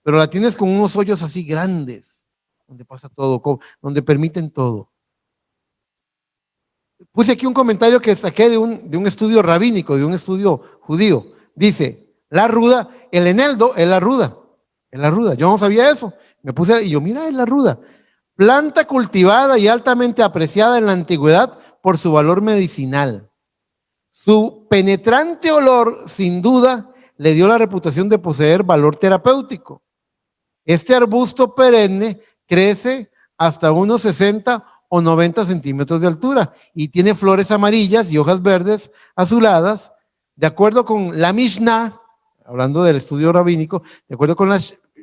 pero la tienes con unos hoyos así grandes, donde pasa todo, donde permiten todo. Puse aquí un comentario que saqué de un estudio rabínico, de un estudio judío. Dice, la ruda, el eneldo es la ruda. Es la ruda. Yo no sabía eso. Me puse y yo, mira, es la ruda. Planta cultivada y altamente apreciada en la antigüedad por su valor medicinal. Su penetrante olor, sin duda, le dio la reputación de poseer valor terapéutico. Este arbusto perenne crece hasta unos 60 o 90 centímetros de altura y tiene flores amarillas y hojas verdes azuladas. De acuerdo con la Mishnah, hablando del estudio rabínico, de acuerdo con la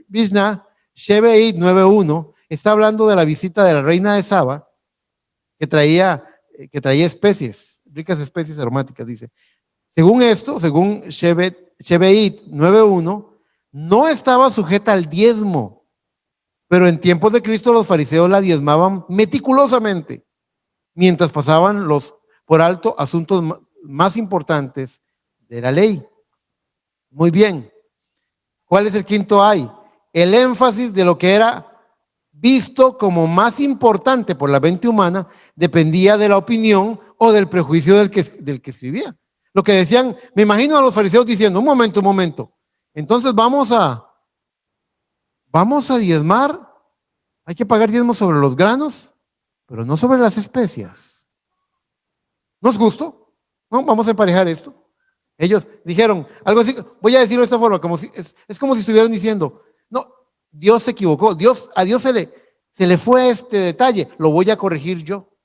Mishnah, Shebeit 9.1, está hablando de la visita de la reina de Saba, que traía especies, ricas especies aromáticas, dice. Según esto, según Shebeit 9.1, no estaba sujeta al diezmo, pero en tiempos de Cristo los fariseos la diezmaban meticulosamente, mientras pasaban por alto asuntos más importantes de la ley. Muy bien. ¿Cuál es el quinto ay? El énfasis de lo que era visto como más importante por la mente humana dependía de la opinión o del prejuicio del que escribía. Lo que decían, me imagino a los fariseos diciendo, un momento, entonces vamos a diezmar, hay que pagar diezmo sobre los granos, pero no sobre las especias. ¿No es justo? No, vamos a emparejar esto. Ellos dijeron algo así, voy a decirlo de esta forma, es como si estuvieran diciendo, no, Dios se equivocó, a Dios se le fue este detalle, lo voy a corregir yo.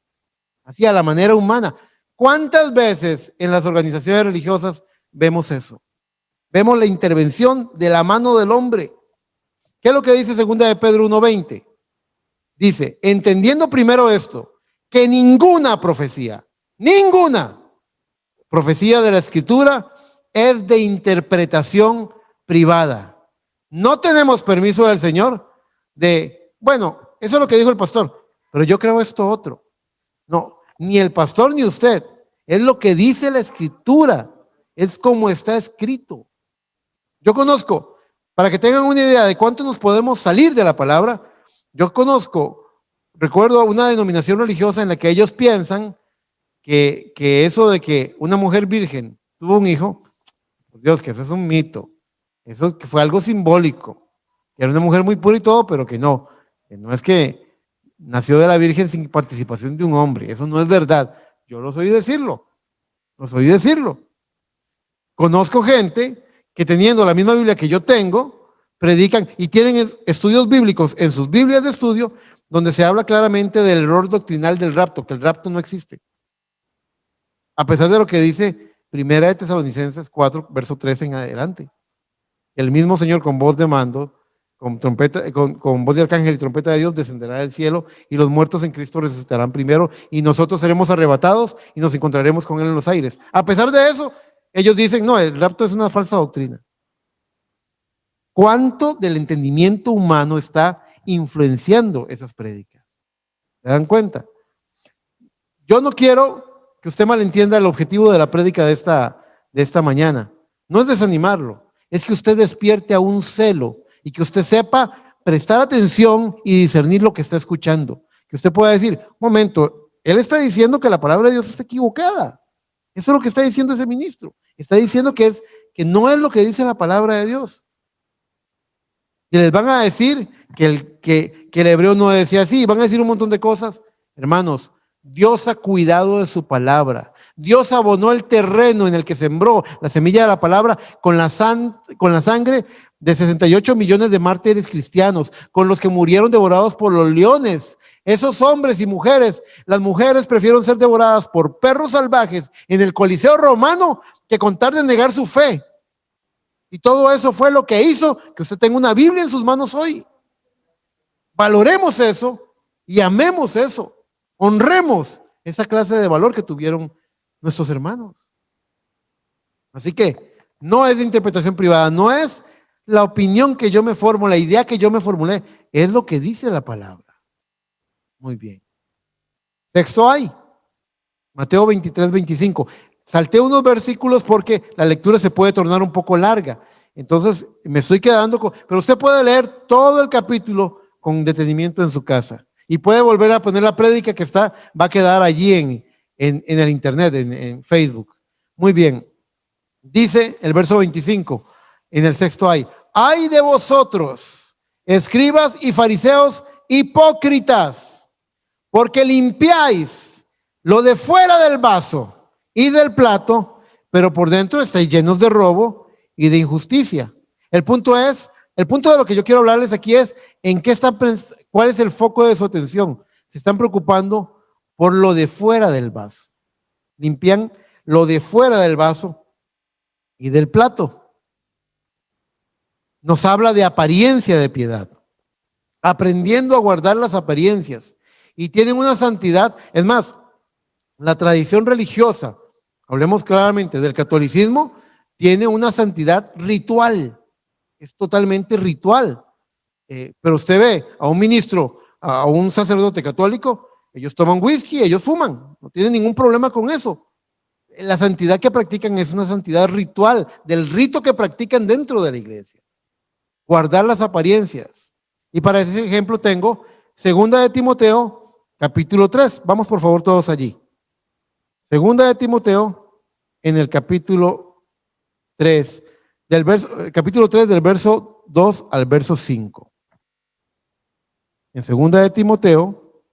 Así a la manera humana. ¿Cuántas veces en las organizaciones religiosas vemos eso? Vemos la intervención de la mano del hombre. ¿Qué es lo que dice 2 de Pedro 1:20? Dice, entendiendo primero esto, que ninguna profecía de la Escritura es de interpretación privada. No tenemos permiso del Señor bueno, eso es lo que dijo el pastor, pero yo creo esto otro. No, ni el pastor ni usted, es lo que dice la Escritura, es como está escrito. Yo conozco, para que tengan una idea de cuánto nos podemos salir de la palabra, recuerdo una denominación religiosa en la que ellos piensan que eso de que una mujer virgen tuvo un hijo, por Dios, que eso es un mito. Eso que fue algo simbólico. Que era una mujer muy pura y todo, pero que no es que nació de la Virgen sin participación de un hombre. Eso no es verdad. Yo los oí decirlo. Los oí decirlo. Conozco gente que teniendo la misma Biblia que yo tengo, predican y tienen estudios bíblicos en sus Biblias de estudio donde se habla claramente del error doctrinal del rapto, que el rapto no existe. A pesar de lo que dice Primera de Tesalonicenses 4, verso 13 en adelante. El mismo Señor con voz de mando, con trompeta, con voz de arcángel y trompeta de Dios descenderá del cielo y los muertos en Cristo resucitarán primero y nosotros seremos arrebatados y nos encontraremos con Él en los aires. A pesar de eso, ellos dicen, no, el rapto es una falsa doctrina. ¿Cuánto del entendimiento humano está influenciando esas prédicas? ¿Se dan cuenta? Yo no quiero que usted malentienda el objetivo de la prédica de esta mañana. No es desanimarlo, es que usted despierte a un celo y que usted sepa prestar atención y discernir lo que está escuchando. Que usted pueda decir, un momento, él está diciendo que la palabra de Dios está equivocada. Eso es lo que está diciendo ese ministro. Está diciendo que no es lo que dice la palabra de Dios. Y les van a decir que el hebreo no decía así, van a decir un montón de cosas. Hermanos, Dios ha cuidado de su palabra. Dios abonó el terreno en el que sembró la semilla de la palabra con la sangre de 68 millones de mártires cristianos, con los que murieron devorados por los leones. Esos hombres y mujeres, las mujeres prefieren ser devoradas por perros salvajes en el Coliseo romano que con tal de negar su fe. Y todo eso fue lo que hizo que usted tenga una Biblia en sus manos hoy. Valoremos eso y amemos eso. Honremos esa clase de valor que tuvieron nuestros hermanos. Así que no es de interpretación privada, no es la opinión que yo me formo, la idea que yo me formulé, es lo que dice la palabra. Muy bien. Texto hay, Mateo 23, 25. Salté unos versículos porque la lectura se puede tornar un poco larga. Entonces me estoy quedando con... Pero usted puede leer todo el capítulo con detenimiento en su casa. Y puede volver a poner la prédica que va a quedar allí en el internet, en Facebook. Muy bien. Dice el verso 25, en el sexto ay de vosotros, escribas y fariseos hipócritas, porque limpiáis lo de fuera del vaso y del plato, pero por dentro estáis llenos de robo y de injusticia. El punto de lo que yo quiero hablarles aquí es cuál es el foco de su atención. Se están preocupando por lo de fuera del vaso. Limpian lo de fuera del vaso y del plato. Nos habla de apariencia de piedad, aprendiendo a guardar las apariencias, y tienen una santidad. Es más, la tradición religiosa, hablemos claramente del catolicismo, tiene una santidad ritual, es totalmente ritual. Pero usted ve a un ministro, a un sacerdote católico, ellos toman whisky, ellos fuman, no tienen ningún problema con eso. La santidad que practican es una santidad ritual, del rito que practican dentro de la iglesia. Guardar las apariencias. Y para ese ejemplo tengo 2 de Timoteo, capítulo 3. Vamos por favor todos allí. 2 de Timoteo, en el capítulo 3, capítulo 3 del verso 2 al verso 5. En 2 de Timoteo,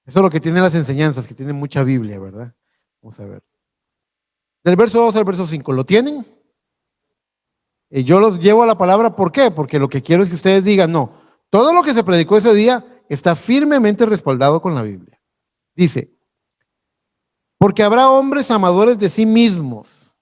eso es lo que tienen las enseñanzas, que tienen mucha Biblia, ¿verdad? Vamos a ver. Del verso 2 al verso 5, ¿lo tienen? Y yo los llevo a la palabra, ¿por qué? Porque lo que quiero es que ustedes digan, no, todo lo que se predicó ese día está firmemente respaldado con la Biblia. Dice, porque habrá hombres amadores de sí mismos,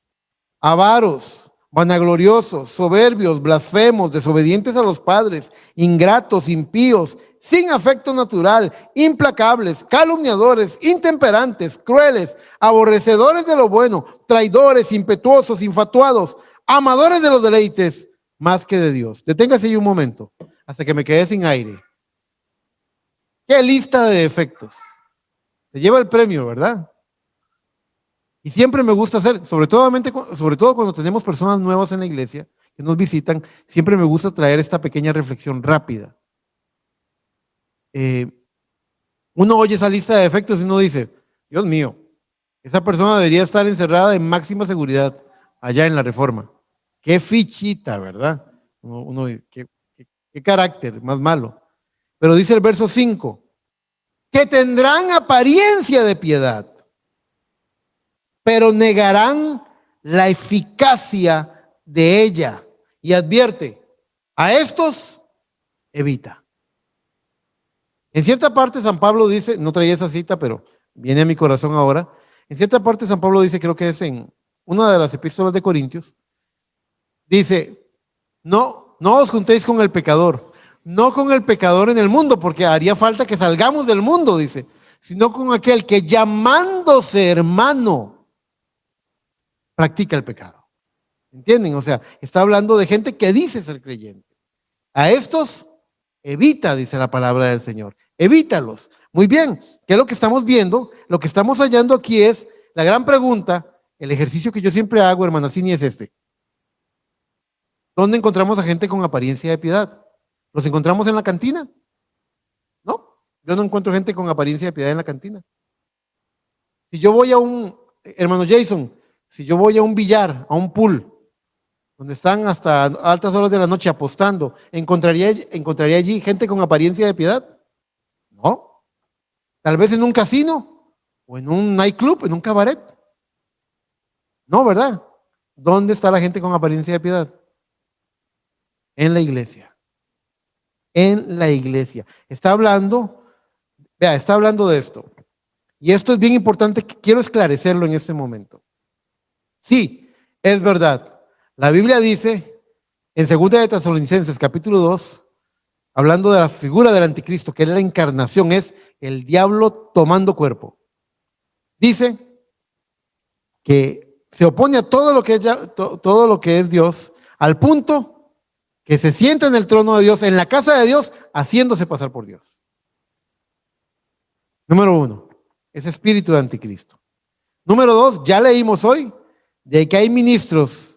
avaros, vanagloriosos, soberbios, blasfemos, desobedientes a los padres, ingratos, impíos, sin afecto natural, implacables, calumniadores, intemperantes, crueles, aborrecedores de lo bueno, traidores, impetuosos, infatuados, amadores de los deleites más que de Dios. Deténgase ahí un momento, hasta que me quedé sin aire. ¿Qué lista de defectos? Se lleva el premio, ¿verdad? Y siempre me gusta hacer, sobre todo cuando tenemos personas nuevas en la iglesia que nos visitan, siempre me gusta traer esta pequeña reflexión rápida. Uno oye esa lista de defectos y uno dice, Dios mío, Esa persona debería estar encerrada en máxima seguridad allá en la Reforma. Qué fichita, ¿verdad? Qué carácter más malo. Pero dice el verso 5, que tendrán apariencia de piedad, pero negarán la eficacia de ella. Y advierte, a estos evita. En cierta parte San Pablo dice, no traía esa cita, pero viene a mi corazón ahora. En cierta parte San Pablo dice, creo que es en una de las epístolas de Corintios, dice, no os juntéis con el pecador, no con el pecador en el mundo, porque haría falta que salgamos del mundo, dice, sino con aquel que llamándose hermano practica el pecado. ¿Entienden? O sea, está hablando de gente que dice ser creyente. A estos evita, dice la palabra del Señor. Evítalos. Muy bien, ¿qué es lo que estamos viendo? Lo que estamos hallando aquí es la gran pregunta, el ejercicio que yo siempre hago, hermana Cini, es este. ¿Dónde encontramos a gente con apariencia de piedad? ¿Los encontramos en la cantina? No, yo no encuentro gente con apariencia de piedad en la cantina. Si yo voy a hermano Jason, si yo voy a un billar, a un pool, donde están hasta altas horas de la noche apostando, ¿encontraría allí gente con apariencia de piedad? No. Tal vez en un casino o en un nightclub, en un cabaret. No, ¿verdad? ¿Dónde está la gente con apariencia de piedad? En la iglesia. En la iglesia. Está hablando de esto. Y esto es bien importante, quiero esclarecerlo en este momento. Sí, es verdad. La Biblia dice, en 2 de Tesalonicenses, capítulo 2, hablando de la figura del anticristo, que es la encarnación, es el diablo tomando cuerpo. Dice que se opone a todo lo que es Dios, al punto que se sienta en el trono de Dios, en la casa de Dios, haciéndose pasar por Dios. Número 1, ese espíritu de anticristo. Número 2, ya leímos hoy de que hay ministros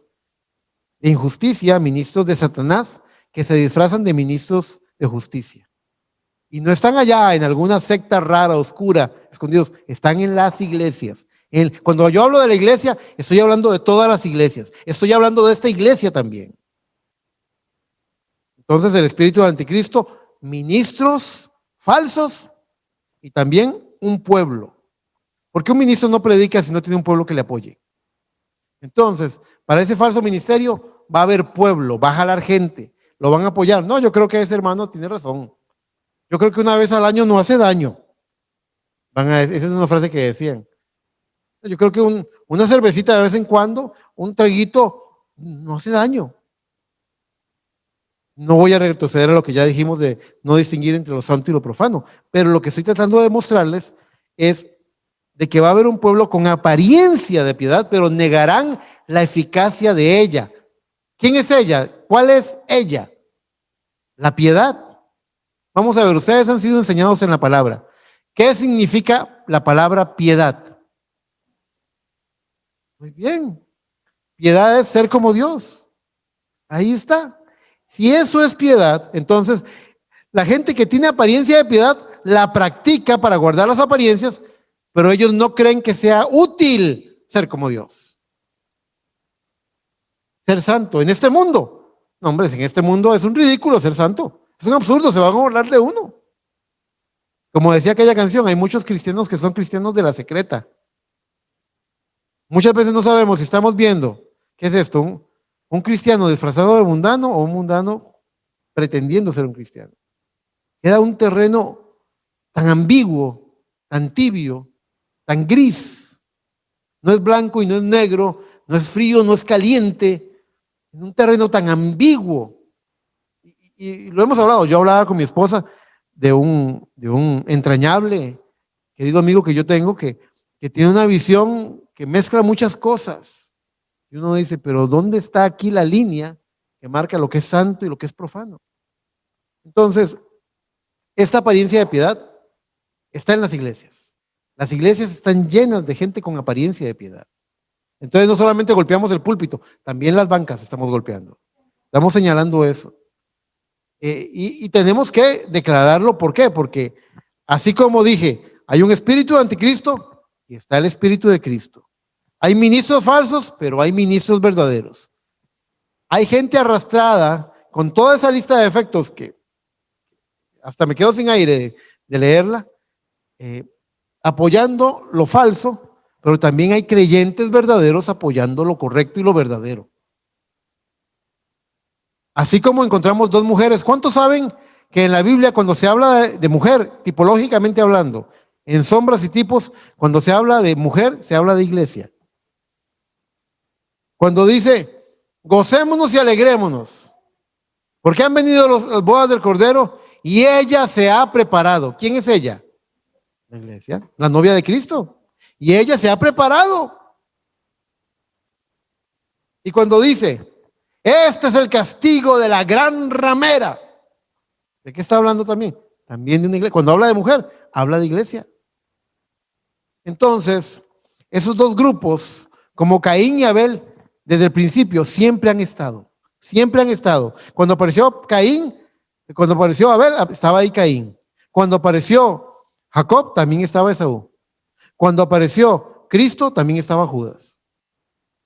de injusticia, ministros de Satanás, que se disfrazan de ministros de justicia. Y no están allá en alguna secta rara, oscura, escondidos, están en las iglesias. Cuando yo hablo de la iglesia, estoy hablando de todas las iglesias. Estoy hablando de esta iglesia también. Entonces el espíritu del anticristo, ministros falsos y también un pueblo. Porque un ministro no predica si no tiene un pueblo que le apoye. Entonces, para ese falso ministerio va a haber pueblo, va a jalar gente, lo van a apoyar. No, yo creo que ese hermano tiene razón. Yo creo que una vez al año no hace daño. Esa es una frase que decían. Yo creo que una cervecita de vez en cuando, un traguito, no hace daño. No voy a retroceder a lo que ya dijimos de no distinguir entre lo santo y lo profano, pero lo que estoy tratando de mostrarles es de que va a haber un pueblo con apariencia de piedad, pero negarán la eficacia de ella. ¿Quién es ella? ¿Cuál es ella? La piedad. Vamos a ver, ustedes han sido enseñados en la palabra. ¿Qué significa la palabra piedad? Muy bien. Piedad es ser como Dios. Ahí está. Si eso es piedad, entonces la gente que tiene apariencia de piedad la practica para guardar las apariencias, pero ellos no creen que sea útil ser como Dios. Ser santo en este mundo. No, hombre, en este mundo es un ridículo ser santo. Es un absurdo, se van a burlar de uno. Como decía aquella canción, hay muchos cristianos que son cristianos de la secreta. Muchas veces no sabemos si estamos viendo, ¿qué es esto? ¿Un cristiano disfrazado de mundano o un mundano pretendiendo ser un cristiano? Queda un terreno tan ambiguo, tan tibio, tan gris. No es blanco y no es negro, no es frío, no es caliente. En un terreno tan ambiguo. Y lo hemos hablado, yo hablaba con mi esposa de un entrañable, querido amigo que yo tengo que tiene una visión que mezcla muchas cosas. Y uno dice, pero ¿dónde está aquí la línea que marca lo que es santo y lo que es profano? Entonces, esta apariencia de piedad está en las iglesias. Las iglesias están llenas de gente con apariencia de piedad. Entonces no solamente golpeamos el púlpito, también las bancas estamos golpeando. Estamos señalando eso. Y tenemos que declararlo. ¿Por qué? Porque así como dije, hay un espíritu de anticristo, y está el Espíritu de Cristo. Hay ministros falsos, pero hay ministros verdaderos. Hay gente arrastrada con toda esa lista de defectos que hasta me quedo sin aire de leerla, apoyando lo falso, pero también hay creyentes verdaderos apoyando lo correcto y lo verdadero. Así como encontramos dos mujeres, ¿cuántos saben que en la Biblia cuando se habla de mujer, tipológicamente hablando, en sombras y tipos, cuando se habla de mujer, se habla de iglesia? Cuando dice, gocémonos y alegrémonos, porque han venido las bodas del Cordero y ella se ha preparado. ¿Quién es ella? La iglesia, la novia de Cristo. Y ella se ha preparado. Y cuando dice, este es el castigo de la gran ramera, ¿de qué está hablando también? También de una iglesia. Cuando habla de mujer, habla de iglesia. Entonces, esos dos grupos, como Caín y Abel, desde el principio siempre han estado. Siempre han estado. Cuando apareció Caín, cuando apareció Abel, estaba ahí Caín. Cuando apareció Jacob, también estaba Esaú. Cuando apareció Cristo, también estaba Judas.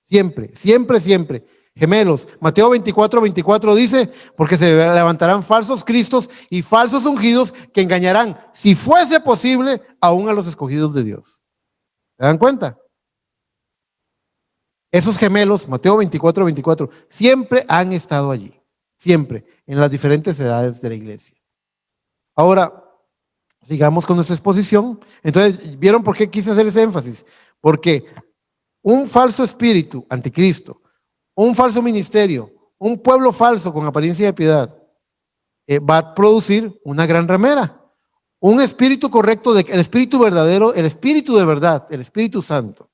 Siempre, siempre, siempre. Gemelos. Mateo 24:24 dice, porque se levantarán falsos cristos y falsos ungidos que engañarán, si fuese posible, aún a los escogidos de Dios. ¿Se dan cuenta? Esos gemelos, Mateo 24:24, siempre han estado allí. Siempre, en las diferentes edades de la iglesia. Ahora, sigamos con nuestra exposición. Entonces, ¿vieron por qué quise hacer ese énfasis? Porque un falso espíritu, anticristo, un falso ministerio, un pueblo falso con apariencia de piedad, va a producir una gran ramera. Un espíritu correcto, el espíritu verdadero, el espíritu de verdad, el Espíritu Santo.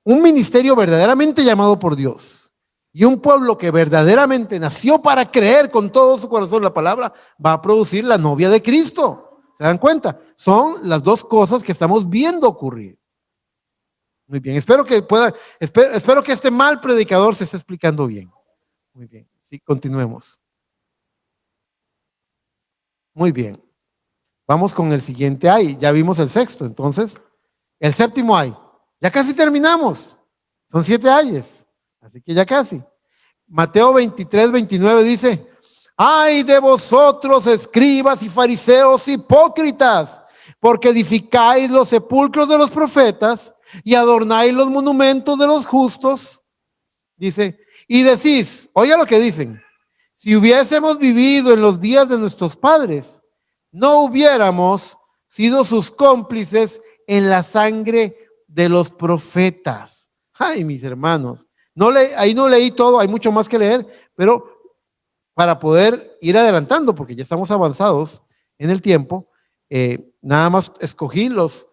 Un ministerio verdaderamente llamado por Dios y un pueblo que verdaderamente nació para creer con todo su corazón la palabra, va a producir la novia de Cristo. ¿Se dan cuenta? Son las dos cosas que estamos viendo ocurrir. Muy bien, espero que este mal predicador se esté explicando bien. Muy bien, sí, continuemos. Muy bien. Vamos con el siguiente ay. Ya vimos el sexto, entonces, el séptimo ay. Ya casi terminamos. Son 7 ayes, así que ya casi. Mateo 23:29 dice, ay de vosotros, escribas y fariseos hipócritas, porque edificáis los sepulcros de los profetas y adornáis los monumentos de los justos. Dice, y decís, oiga lo que dicen, si hubiésemos vivido en los días de nuestros padres, no hubiéramos sido sus cómplices en la sangre de los profetas. Ay, mis hermanos, ahí no leí todo, hay mucho más que leer, pero para poder ir adelantando, porque ya estamos avanzados en el tiempo, nada más escogí los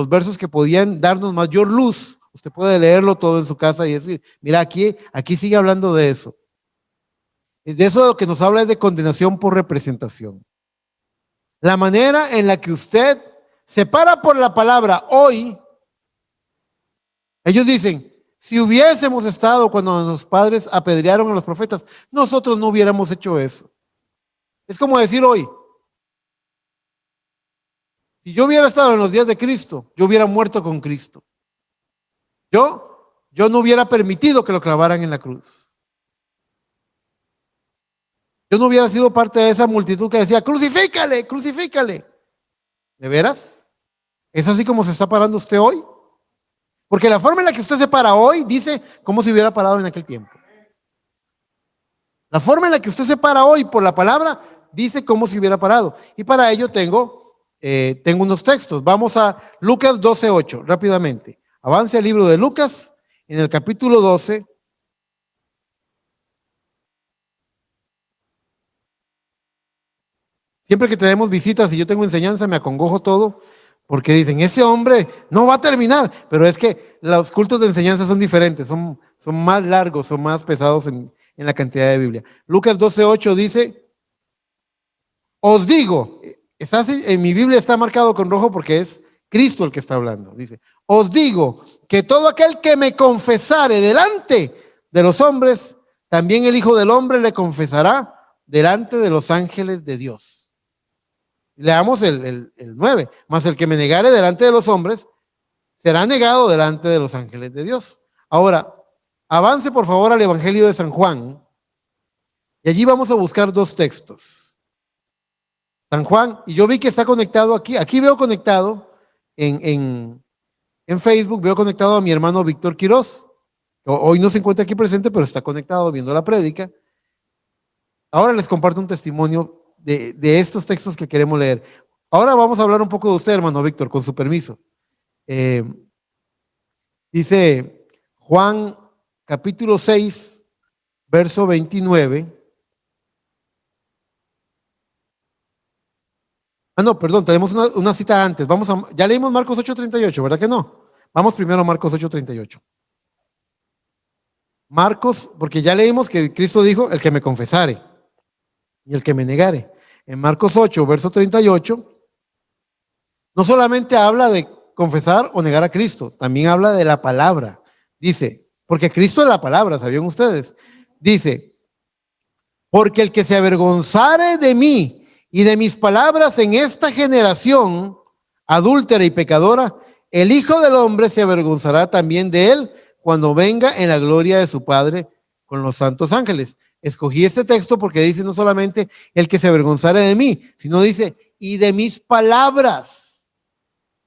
versos que podían darnos mayor luz. Usted puede leerlo todo en su casa y decir, mira, aquí sigue hablando de eso. De eso lo que nos habla es de condenación por representación. La manera en la que usted se para por la palabra hoy, ellos dicen, si hubiésemos estado cuando los padres apedrearon a los profetas, nosotros no hubiéramos hecho eso. Es como decir hoy, si yo hubiera estado en los días de Cristo, yo hubiera muerto con Cristo. Yo no hubiera permitido que lo clavaran en la cruz. Yo no hubiera sido parte de esa multitud que decía, crucifícale, crucifícale. ¿De veras? ¿Es así como se está parando usted hoy? Porque la forma en la que usted se para hoy dice cómo se hubiera parado en aquel tiempo. La forma en la que usted se para hoy por la palabra dice cómo se hubiera parado. Y para ello tengo unos textos. Vamos a Lucas 12:8, rápidamente. Avance al libro de Lucas, en el capítulo 12. Siempre que tenemos visitas y yo tengo enseñanza, me acongojo todo, porque dicen, ese hombre no va a terminar. Pero es que los cultos de enseñanza son diferentes, son más largos, son más pesados en la cantidad de Biblia. Lucas 12:8 dice, os digo, en mi Biblia está marcado con rojo porque es Cristo el que está hablando. Dice, os digo que todo aquel que me confesare delante de los hombres, también el Hijo del Hombre le confesará delante de los ángeles de Dios. Leamos el 9. Mas el que me negare delante de los hombres, será negado delante de los ángeles de Dios. Ahora, avance por favor al Evangelio de San Juan y allí vamos a buscar dos textos. San Juan, y yo vi que está conectado aquí veo conectado en Facebook, veo conectado a mi hermano Víctor Quiroz. Hoy no se encuentra aquí presente, pero está conectado viendo la prédica. Ahora les comparto un testimonio de estos textos que queremos leer. Ahora vamos a hablar un poco de usted, hermano Víctor, con su permiso. Dice Juan capítulo 6, verso 29. No, perdón, tenemos una cita antes. Ya leímos Marcos 8:38, ¿verdad que no? Vamos primero a Marcos 8:38. Marcos, porque ya leímos que Cristo dijo, el que me confesare y el que me negare. En Marcos 8, verso 38, no solamente habla de confesar o negar a Cristo, también habla de la palabra. Dice, porque Cristo es la palabra, ¿sabían ustedes? Dice, porque el que se avergonzare de mí y de mis palabras en esta generación adúltera y pecadora, el Hijo del Hombre se avergonzará también de él cuando venga en la gloria de su Padre con los santos ángeles. Escogí este texto porque dice no solamente el que se avergonzare de mí, sino dice, y de mis palabras.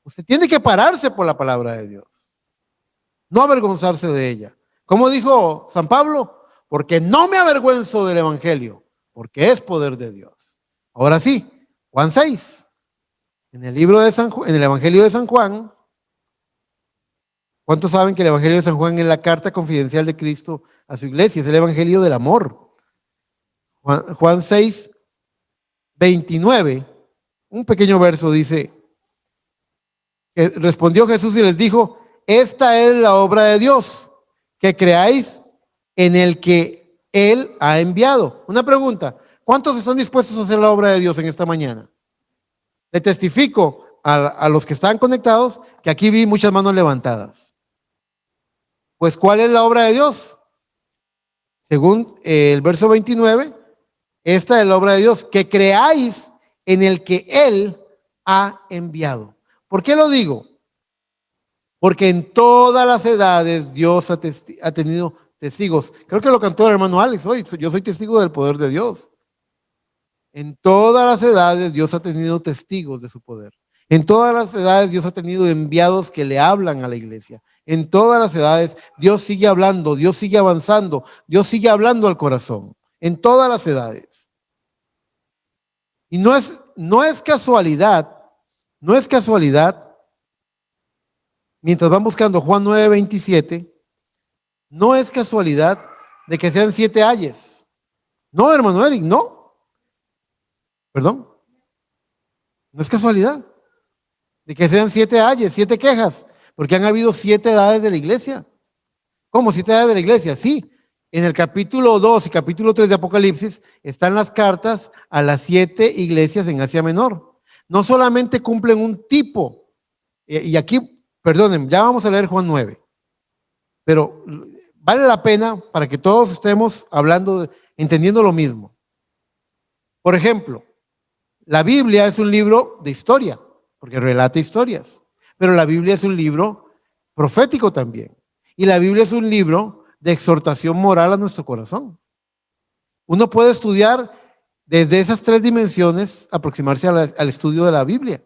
Usted tiene que pararse por la palabra de Dios, no avergonzarse de ella. ¿Cómo dijo San Pablo? Porque no me avergüenzo del evangelio, porque es poder de Dios. Ahora sí, Juan 6, en el libro de en el evangelio de San Juan. ¿Cuántos saben que el evangelio de San Juan es la carta confidencial de Cristo a su iglesia? Es el evangelio del amor. Juan 6, 29, un pequeño verso dice, respondió Jesús y les dijo, esta es la obra de Dios, que creáis en el que Él ha enviado. Una pregunta, ¿cuántos están dispuestos a hacer la obra de Dios en esta mañana? Le testifico a los que están conectados que aquí vi muchas manos levantadas. Pues, ¿cuál es la obra de Dios? Según el verso 29, esta es la obra de Dios, que creáis en el que Él ha enviado. ¿Por qué lo digo? Porque en todas las edades Dios ha tenido testigos. Creo que lo cantó el hermano Alex hoy. Yo soy testigo del poder de Dios. En todas las edades Dios ha tenido testigos de su poder. En todas las edades Dios ha tenido enviados que le hablan a la iglesia. En todas las edades Dios sigue hablando, Dios sigue avanzando, Dios sigue hablando al corazón. En todas las edades. Y no es casualidad, mientras van buscando Juan 9:27, no es casualidad de que sean 7 ayes. No, hermano Eric, no. Perdón. No es casualidad de que sean 7 ayes, 7 quejas, porque han habido 7 edades de la iglesia. ¿Cómo 7 edades de la iglesia? Sí. En el capítulo 2 y capítulo 3 de Apocalipsis están las cartas a las 7 iglesias en Asia Menor. No solamente cumplen un tipo, y aquí, perdonen, ya vamos a leer Juan 9, pero vale la pena para que todos estemos hablando, entendiendo lo mismo. Por ejemplo, la Biblia es un libro de historia, porque relata historias, pero la Biblia es un libro profético también, y la Biblia es un libro de exhortación moral a nuestro corazón. Uno puede estudiar desde esas 3 dimensiones, aproximarse al estudio de la Biblia,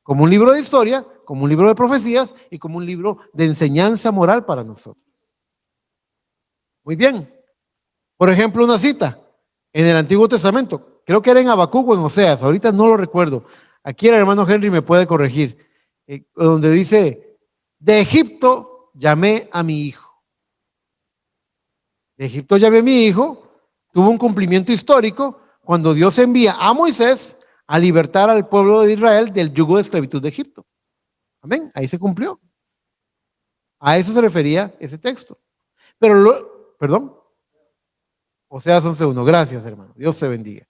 como un libro de historia, como un libro de profecías y como un libro de enseñanza moral para nosotros. Muy bien. Por ejemplo, una cita en el Antiguo Testamento, creo que era en Habacuc o en Oseas, ahorita no lo recuerdo. Aquí el hermano Henry me puede corregir, donde dice, de Egipto llamé a mi hijo. De Egipto llamé a mi hijo, tuvo un cumplimiento histórico cuando Dios envía a Moisés a libertar al pueblo de Israel del yugo de esclavitud de Egipto. Amén, ahí se cumplió. A eso se refería ese texto. Pero, perdón, Oseas 11:1, gracias hermano, Dios te bendiga.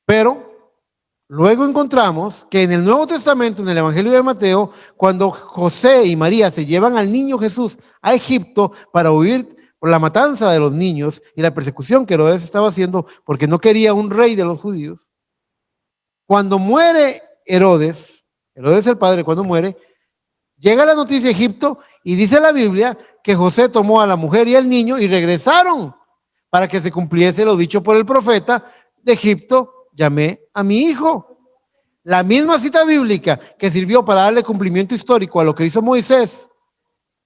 Pero luego encontramos que en el Nuevo Testamento, en el Evangelio de Mateo, cuando José y María se llevan al niño Jesús a Egipto para huir por la matanza de los niños y la persecución que Herodes estaba haciendo porque no quería un rey de los judíos, cuando muere Herodes el padre, cuando muere, Llega la noticia de Egipto y dice la Biblia que José tomó a la mujer y al niño y regresaron para que se cumpliese lo dicho por el profeta: de Egipto llamé a mi hijo. La misma cita bíblica que sirvió para darle cumplimiento histórico a lo que hizo Moisés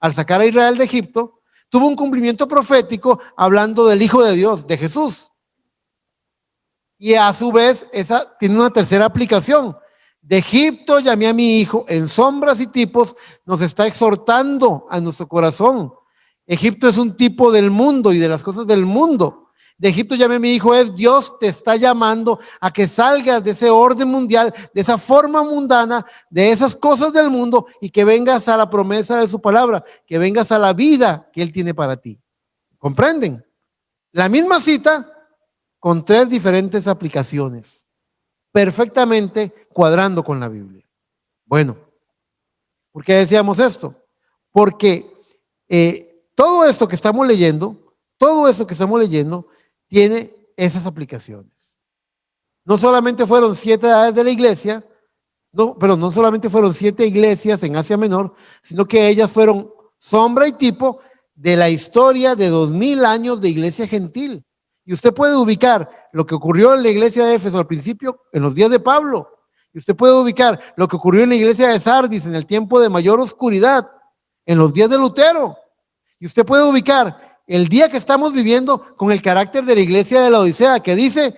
al sacar a Israel de Egipto, tuvo un cumplimiento profético hablando del Hijo de Dios, de Jesús. Y a su vez, esa tiene una tercera aplicación. De Egipto llamé a mi hijo, en sombras y tipos nos está exhortando a nuestro corazón. Egipto es un tipo del mundo y de las cosas del mundo. De Egipto llamé a mi hijo es: Dios te está llamando a que salgas de ese orden mundial, de esa forma mundana, de esas cosas del mundo, y que vengas a la promesa de su palabra, que vengas a la vida que Él tiene para ti. ¿Comprenden? La misma cita con tres diferentes aplicaciones, perfectamente cuadrando con la Biblia. Bueno, ¿por qué decíamos esto? Porque todo esto que estamos leyendo tiene esas aplicaciones. No solamente fueron 7 edades de la iglesia, no solamente fueron 7 iglesias en Asia Menor, sino que ellas fueron sombra y tipo de la historia de 2000 años de iglesia gentil. Y usted puede ubicar lo que ocurrió en la iglesia de Éfeso al principio, en los días de Pablo. Y usted puede ubicar lo que ocurrió en la iglesia de Sardis en el tiempo de mayor oscuridad, en los días de Lutero. Y usted puede ubicar el día que estamos viviendo con el carácter de la iglesia de la Odisea, que dice: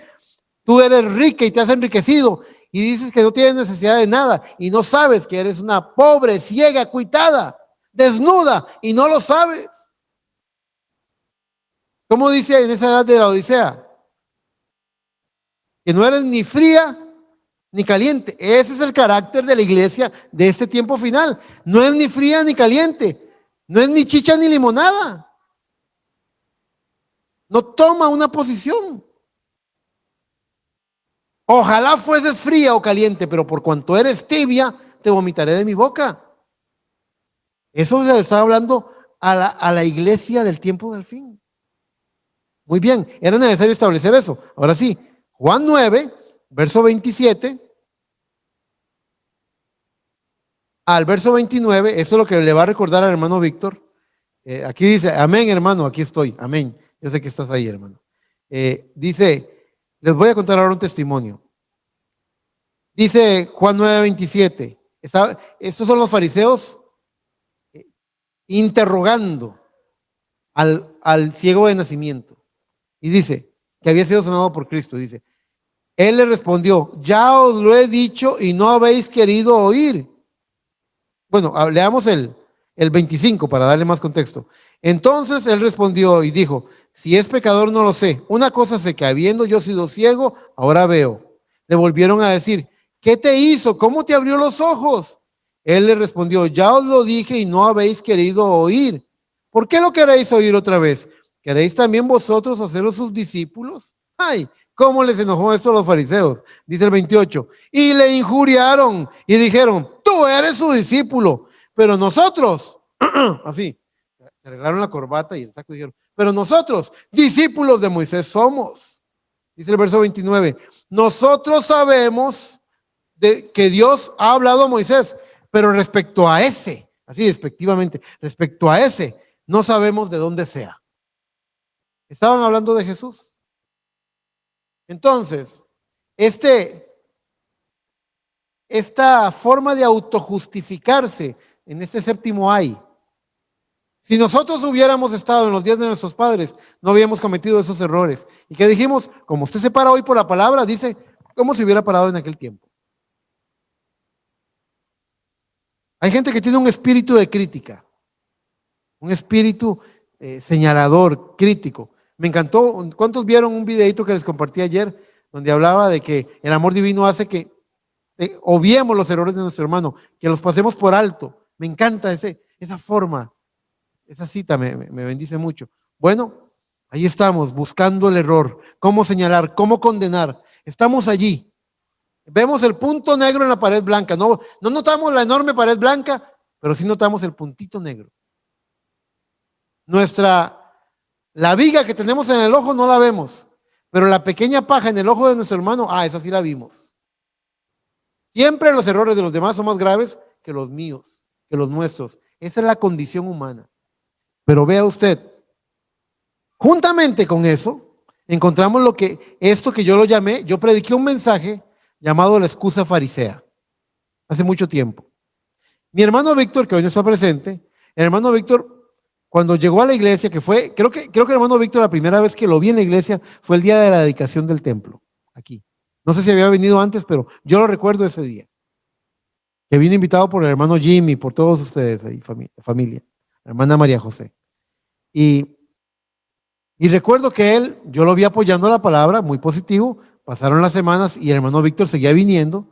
tú eres rica y te has enriquecido, y dices que no tienes necesidad de nada, y no sabes que eres una pobre, ciega, cuitada, desnuda, y no lo sabes. ¿Cómo dice en esa edad de la Odisea? Que no eres ni fría ni caliente. Ese es el carácter de la iglesia de este tiempo final. No es ni fría ni caliente, no es ni chicha ni limonada. No toma una posición. Ojalá fueses fría o caliente, pero por cuanto eres tibia, te vomitaré de mi boca. Eso se está hablando a la iglesia del tiempo del fin. Muy bien, era necesario establecer eso. Ahora sí, Juan 9, verso 27 al verso 29, eso es lo que le va a recordar al hermano Víctor. Aquí dice: amén, hermano, aquí estoy, amén. Yo sé que estás ahí, hermano. Dice, les voy a contar ahora un testimonio. Dice Juan 9, 27. Estos son los fariseos interrogando al ciego de nacimiento. Y dice que había sido sanado por Cristo. Dice, él le respondió: ya os lo he dicho y no habéis querido oír. Bueno, leamos el 25 para darle más contexto. Entonces él respondió y dijo: si es pecador no lo sé. Una cosa sé, que habiendo yo sido ciego, ahora veo. Le volvieron a decir: ¿qué te hizo? ¿Cómo te abrió los ojos? Él le respondió: ya os lo dije y no habéis querido oír. ¿Por qué lo queréis oír otra vez? ¿Queréis también vosotros haceros sus discípulos? Ay, ¿cómo les enojó esto a los fariseos? Dice el 28. Y le injuriaron y dijeron: tú eres su discípulo, pero nosotros, así, se arreglaron la corbata y el saco y dijeron: pero nosotros, discípulos de Moisés somos. Dice el verso 29. Nosotros sabemos que Dios ha hablado a Moisés, pero respecto a ese, así despectivamente, respecto a ese, no sabemos de dónde sea. Estaban hablando de Jesús. Entonces, esta forma de autojustificarse en este séptimo ay. Si nosotros hubiéramos estado en los días de nuestros padres, no habíamos cometido esos errores. ¿Y qué dijimos? Como usted se para hoy por la palabra, dice, ¿cómo se hubiera parado en aquel tiempo? Hay gente que tiene un espíritu de crítica, un espíritu señalador, crítico. Me encantó. ¿Cuántos vieron un videito que les compartí ayer donde hablaba de que el amor divino hace que obviemos los errores de nuestro hermano, que los pasemos por alto? Me encanta esa forma, esa cita me bendice mucho. Bueno, ahí estamos buscando el error, cómo señalar, cómo condenar. Estamos allí. Vemos el punto negro en la pared blanca. No notamos la enorme pared blanca, pero sí notamos el puntito negro. La viga que tenemos en el ojo no la vemos, pero la pequeña paja en el ojo de nuestro hermano, esa sí la vimos. Siempre los errores de los demás son más graves que los míos, que los nuestros. Esa es la condición humana. Pero vea usted, juntamente con eso, encontramos esto que yo lo llamé, yo prediqué un mensaje llamado la excusa farisea, hace mucho tiempo. Mi hermano Víctor, que hoy no está presente, el hermano Víctor, cuando llegó a la iglesia, que fue, creo que el hermano Víctor, la primera vez que lo vi en la iglesia fue el día de la dedicación del templo, aquí. No sé si había venido antes, pero yo lo recuerdo ese día. Que vino invitado por el hermano Jimmy, por todos ustedes ahí, familia, la hermana María José. Y recuerdo que yo lo vi apoyando la palabra, muy positivo, pasaron las semanas y el hermano Víctor seguía viniendo.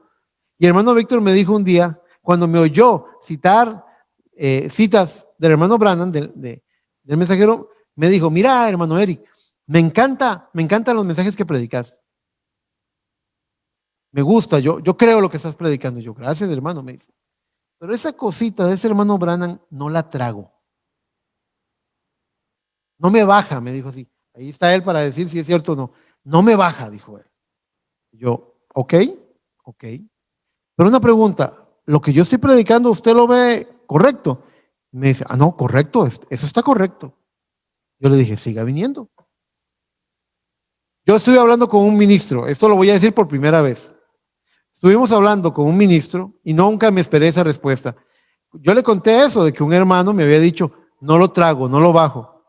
Y el hermano Víctor me dijo un día, cuando me oyó citar citas del hermano Branham, del mensajero, me dijo, mira, hermano Eric, me encantan los mensajes que predicas. Me gusta, yo creo lo que estás predicando. Yo, gracias, hermano, me dice. Pero esa cosita de ese hermano Branham no la trago. No me baja, me dijo así. Ahí está él para decir si es cierto o no. No me baja, dijo él. Yo, ok. Pero una pregunta, lo que yo estoy predicando, ¿usted lo ve correcto? Me dice, no, correcto, eso está correcto. Yo le dije, siga viniendo. Yo estuve hablando con un ministro, esto lo voy a decir por primera vez. Estuvimos hablando con un ministro y nunca me esperé esa respuesta. Yo le conté eso, de que un hermano me había dicho, no lo trago, no lo bajo.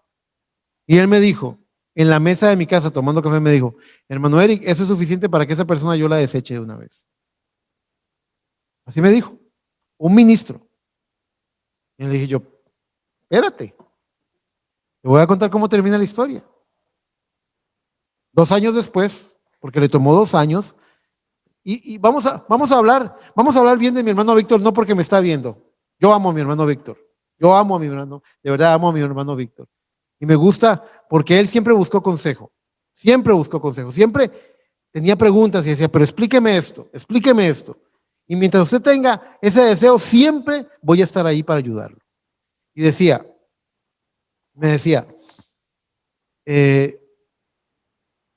Y él me dijo, en la mesa de mi casa tomando café, me dijo, hermano Eric, eso es suficiente para que esa persona yo la deseche de una vez. Así me dijo, un ministro. Y le dije yo, espérate, te voy a contar cómo termina la historia. 2 años después, porque le tomó 2 años, y vamos a hablar bien de mi hermano Víctor, no porque me está viendo. Yo amo a mi hermano Víctor. Yo amo a mi hermano, de verdad amo a mi hermano Víctor. Y me gusta porque él siempre buscó consejo. Siempre tenía preguntas y decía, pero explíqueme esto. Y mientras usted tenga ese deseo, siempre voy a estar ahí para ayudarlo. Y me decía,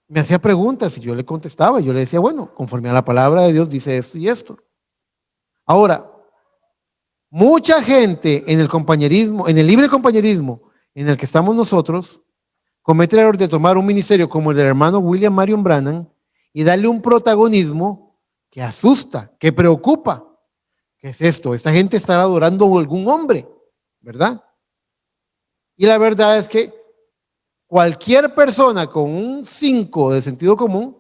me hacía preguntas y yo le contestaba. Yo le decía, bueno, conforme a la palabra de Dios dice esto y esto. Ahora, mucha gente en el compañerismo, en el libre compañerismo en el que estamos nosotros, comete el error de tomar un ministerio como el del hermano William Marion Branham y darle un protagonismo que asusta, que preocupa. ¿Qué es esto? Esta gente estará adorando a algún hombre, ¿verdad? Y la verdad es que cualquier persona con un 5 de sentido común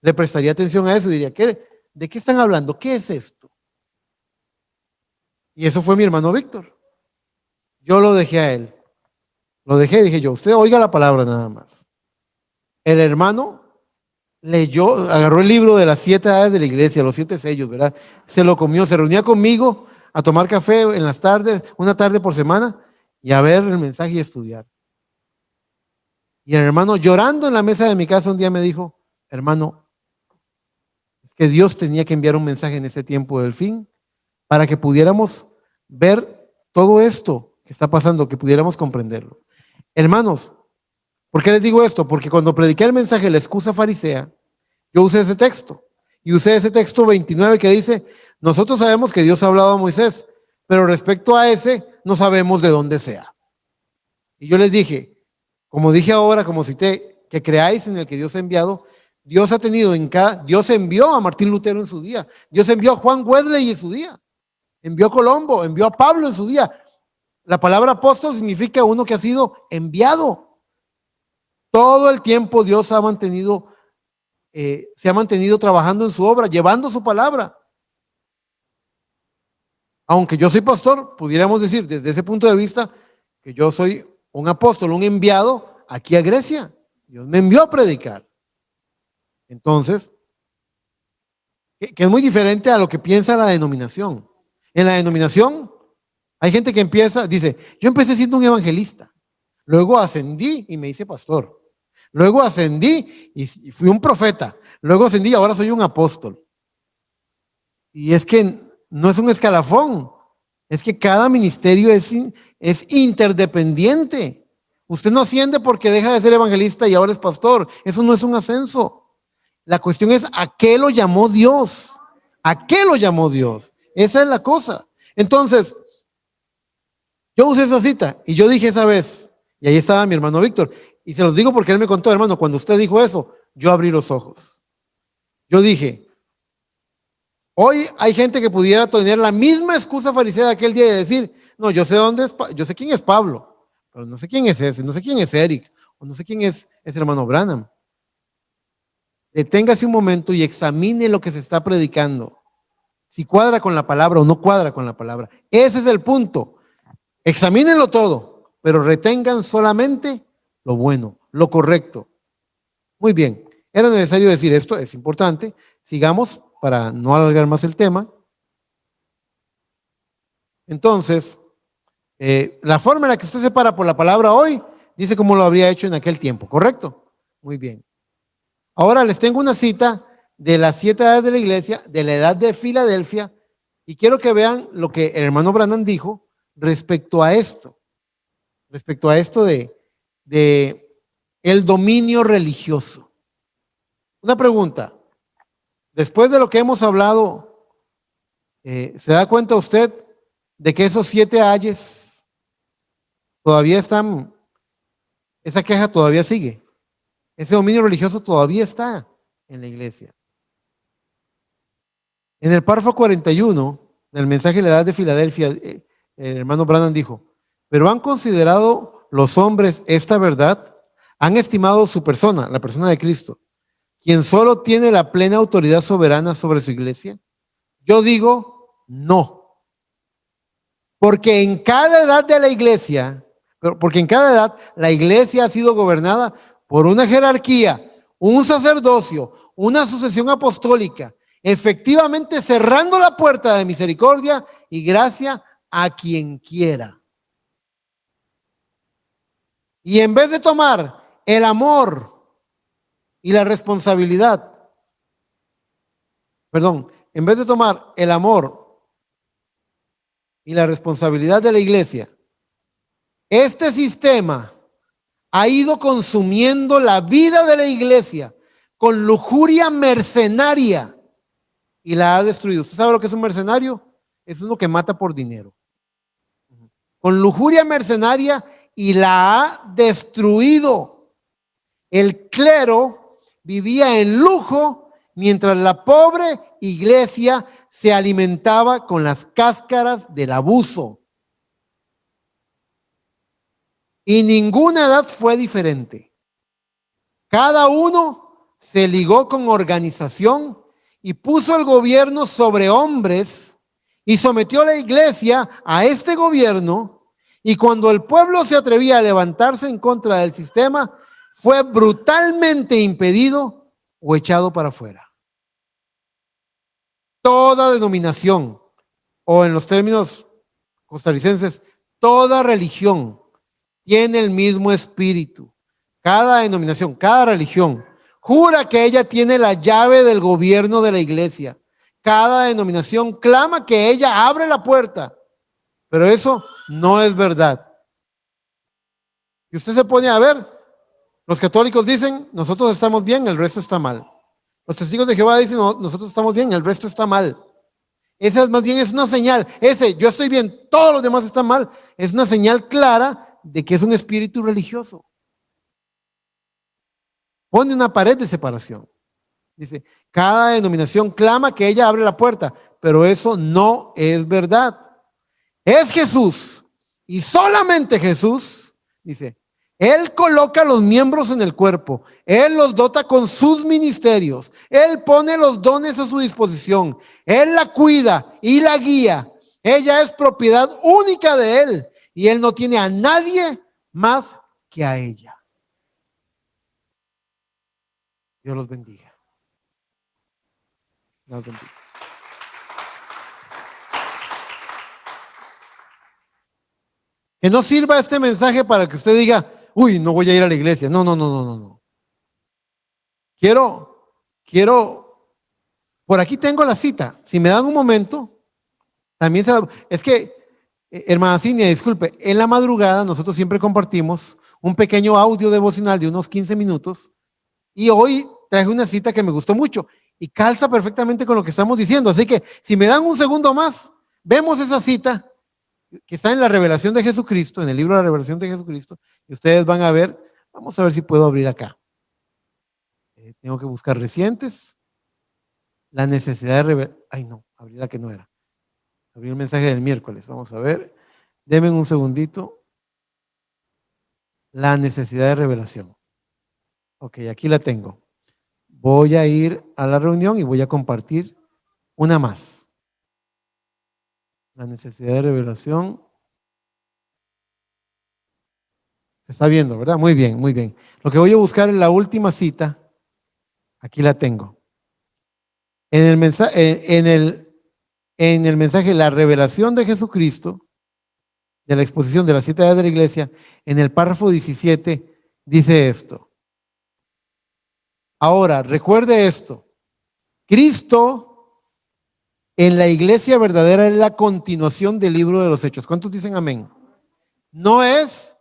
le prestaría atención a eso y diría, ¿de qué están hablando? ¿Qué es esto? Y eso fue mi hermano Víctor. Yo lo dejé a él. Lo dejé y dije yo, usted oiga la palabra nada más. El hermano leyó, agarró el libro de las 7 edades de la iglesia, los 7 sellos, ¿verdad? Se lo comió, se reunía conmigo a tomar café en las tardes, una tarde por semana, y a ver el mensaje y estudiar. Y el hermano, llorando en la mesa de mi casa, un día me dijo, hermano, es que Dios tenía que enviar un mensaje en ese tiempo del fin para que pudiéramos ver todo esto que está pasando, que pudiéramos comprenderlo. Hermanos, ¿por qué les digo esto? Porque cuando prediqué el mensaje, la excusa farisea, yo usé ese texto. Y usé ese texto 29 que dice, nosotros sabemos que Dios ha hablado a Moisés, pero respecto a ese, no sabemos de dónde sea. Y yo les dije, como dije ahora, como cité, que creáis en el que Dios ha enviado. Dios ha tenido Dios envió a Martín Lutero en su día. Dios envió a Juan Wesley en su día. Envió a Colombo, envió a Pablo en su día. La palabra apóstol significa uno que ha sido enviado. Todo el tiempo Dios se ha mantenido trabajando en su obra, llevando su palabra. Aunque yo soy pastor, pudiéramos decir desde ese punto de vista que yo soy un apóstol, un enviado aquí a Grecia. Dios me envió a predicar. Entonces, que es muy diferente a lo que piensa la denominación. En la denominación hay gente que dice, yo empecé siendo un evangelista, luego ascendí y me hice pastor, luego ascendí y fui un profeta, luego ascendí y ahora soy un apóstol. Y es que no es un escalafón, es que cada ministerio es interdependiente. Usted no asciende porque deja de ser evangelista y ahora es pastor. Eso no es un ascenso. La cuestión es ¿a qué lo llamó Dios? ¿A qué lo llamó Dios? Esa es la cosa. Entonces, Yo usé esa cita y yo dije esa vez, y ahí estaba mi hermano Víctor, y se los digo porque él me contó, hermano, cuando usted dijo eso, yo abrí los ojos. Yo dije, hoy hay gente que pudiera tener la misma excusa farisea de aquel día y decir, no, yo sé dónde es, yo sé quién es Pablo, pero no sé quién es ese, no sé quién es Eric, o no sé quién es ese hermano Branham. Deténgase un momento y examine lo que se está predicando. Si cuadra con la palabra o no cuadra con la palabra. Ese es el punto. Examínenlo todo, pero retengan solamente lo bueno, lo correcto. Muy bien, era necesario decir esto, es importante. Sigamos para no alargar más el tema. Entonces, la forma en la que usted se para por la palabra hoy, dice cómo lo habría hecho en aquel tiempo, ¿correcto? Muy bien. Ahora les tengo una cita de las 7 edades de la iglesia, de la edad de Filadelfia, y quiero que vean lo que el hermano Branham dijo respecto a esto de el dominio religioso. Una pregunta, después de lo que hemos hablado, ¿se da cuenta usted de que esos 7 ayes todavía están, esa queja todavía sigue? Ese dominio religioso todavía está en la iglesia. En el párrafo 41 del mensaje de la edad de Filadelfia, el hermano Branham dijo, pero han considerado los hombres esta verdad, han estimado su persona, la persona de Cristo, quien solo tiene la plena autoridad soberana sobre su iglesia. Yo digo, no. Porque en cada edad de la iglesia, porque en cada edad la iglesia ha sido gobernada por una jerarquía, un sacerdocio, una sucesión apostólica, efectivamente cerrando la puerta de misericordia y gracia a quien quiera. Y en vez de tomar el amor y la responsabilidad, en vez de tomar el amor y la responsabilidad de la iglesia, este sistema ha ido consumiendo la vida de la iglesia con lujuria mercenaria y la ha destruido. ¿Usted sabe lo que es un mercenario? Es uno que mata por dinero. Con lujuria mercenaria y la ha destruido. El clero vivía en lujo mientras la pobre iglesia se alimentaba con las cáscaras del abuso. Y ninguna edad fue diferente. Cada uno se ligó con organización y puso el gobierno sobre hombres y sometió a la iglesia a este gobierno. Y cuando el pueblo se atrevía a levantarse en contra del sistema, fue brutalmente impedido o echado para afuera. Toda denominación, o en los términos costarricenses, toda religión tiene el mismo espíritu. Cada denominación, cada religión jura que ella tiene la llave del gobierno de la iglesia. Cada denominación clama que ella abre la puerta, pero eso no es verdad. Y usted se pone a ver, los católicos dicen, nosotros estamos bien, el resto está mal. Los testigos de Jehová dicen, no, nosotros estamos bien, el resto está mal. Esa más bien es una señal. Yo estoy bien, todos los demás están mal. Es una señal clara de que es un espíritu religioso. Pone una pared de separación. Dice, cada denominación clama que ella abre la puerta, pero eso no es verdad. Es Jesús y solamente Jesús, dice, Él coloca los miembros en el cuerpo, Él los dota con sus ministerios, Él pone los dones a su disposición, Él la cuida y la guía. Ella es propiedad única de Él y Él no tiene a nadie más que a ella. Dios los bendiga. Dios los bendiga. Que no sirva este mensaje para que usted diga, uy, no voy a ir a la iglesia. No. Quiero, por aquí tengo la cita. Si me dan un momento, también se la, es que, hermana Cinia, disculpe, en la madrugada nosotros siempre compartimos un pequeño audio devocional de unos 15 minutos y hoy traje una cita que me gustó mucho y calza perfectamente con lo que estamos diciendo. Así que si me dan un segundo más, vemos esa cita. que está en la revelación de Jesucristo, en el libro de la revelación de Jesucristo, y ustedes van a ver, vamos a ver si puedo abrir acá. Tengo que buscar recientes, la necesidad de revelar, ay no, abrí la que no era, abrí el mensaje del miércoles, vamos a ver, denme un segundito, la necesidad de revelación. Ok, aquí la tengo. Voy a ir a la reunión y voy a compartir una más. La necesidad de revelación. Se está viendo, ¿verdad? Muy bien, muy bien. Lo que voy a buscar es la última cita. Aquí la tengo. En el mensaje, en el mensaje La revelación de Jesucristo, de la exposición de las 7 edades de la iglesia, en el párrafo 17, dice esto. Ahora, recuerde esto. Cristo en la iglesia verdadera es la continuación del libro de los Hechos. ¿Cuántos dicen amén? No es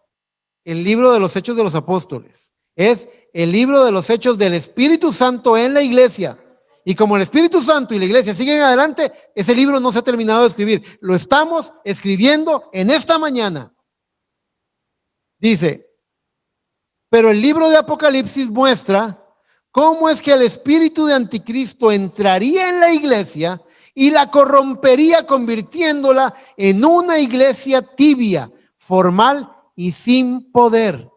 el libro de los Hechos de los Apóstoles. Es el libro de los Hechos del Espíritu Santo en la iglesia. Y como el Espíritu Santo y la iglesia siguen adelante, ese libro no se ha terminado de escribir. Lo estamos escribiendo en esta mañana. Dice, pero el libro de Apocalipsis muestra cómo es que el espíritu de anticristo entraría en la iglesia y la corrompería, convirtiéndola en una iglesia tibia, formal y sin poder.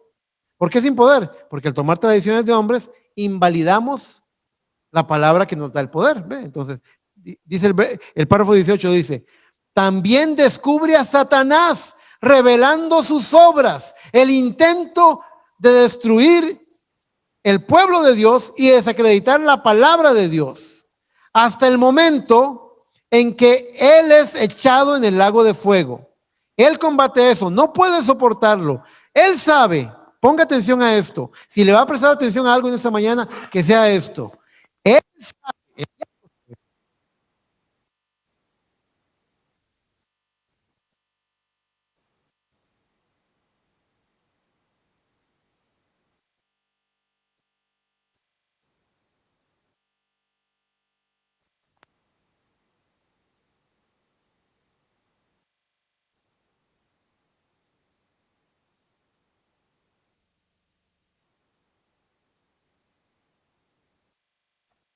¿Por qué sin poder? Porque al tomar tradiciones de hombres, invalidamos la palabra que nos da el poder. ¿Ve? Entonces, dice el párrafo 18, dice, también descubre a Satanás revelando sus obras, el intento de destruir el pueblo de Dios y desacreditar la palabra de Dios, hasta el momento en que él es echado en el lago de fuego. Él combate eso, no puede soportarlo. Él sabe, ponga atención a esto, si le va a prestar atención a algo en esta mañana, que sea esto. Él sabe.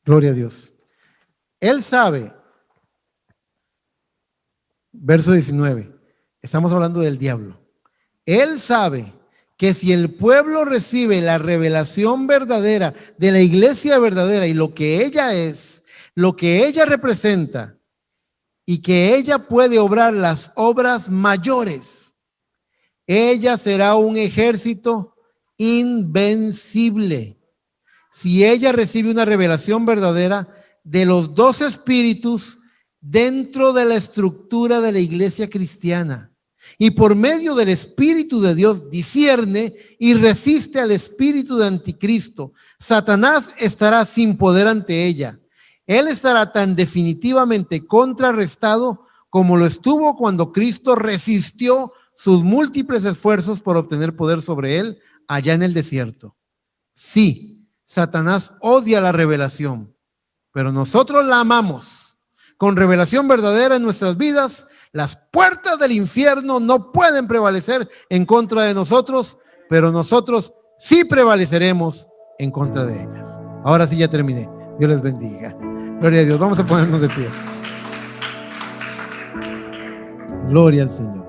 Gloria a Dios. Él sabe, verso 19, estamos hablando del diablo. Él sabe que si el pueblo recibe la revelación verdadera de la iglesia verdadera y lo que ella es, lo que ella representa, y que ella puede obrar las obras mayores, ella será un ejército invencible. Si ella recibe una revelación verdadera de los dos espíritus dentro de la estructura de la iglesia cristiana, y por medio del Espíritu de Dios discierne y resiste al espíritu de anticristo, Satanás estará sin poder ante ella. Él estará tan definitivamente contrarrestado como lo estuvo cuando Cristo resistió sus múltiples esfuerzos por obtener poder sobre él allá en el desierto. Sí, Satanás odia la revelación, pero nosotros la amamos. Con revelación verdadera en nuestras vidas, las puertas del infierno no pueden prevalecer en contra de nosotros, pero nosotros sí prevaleceremos en contra de ellas. Ahora sí ya terminé. Dios les bendiga. Gloria a Dios. Vamos a ponernos de pie. Gloria al Señor.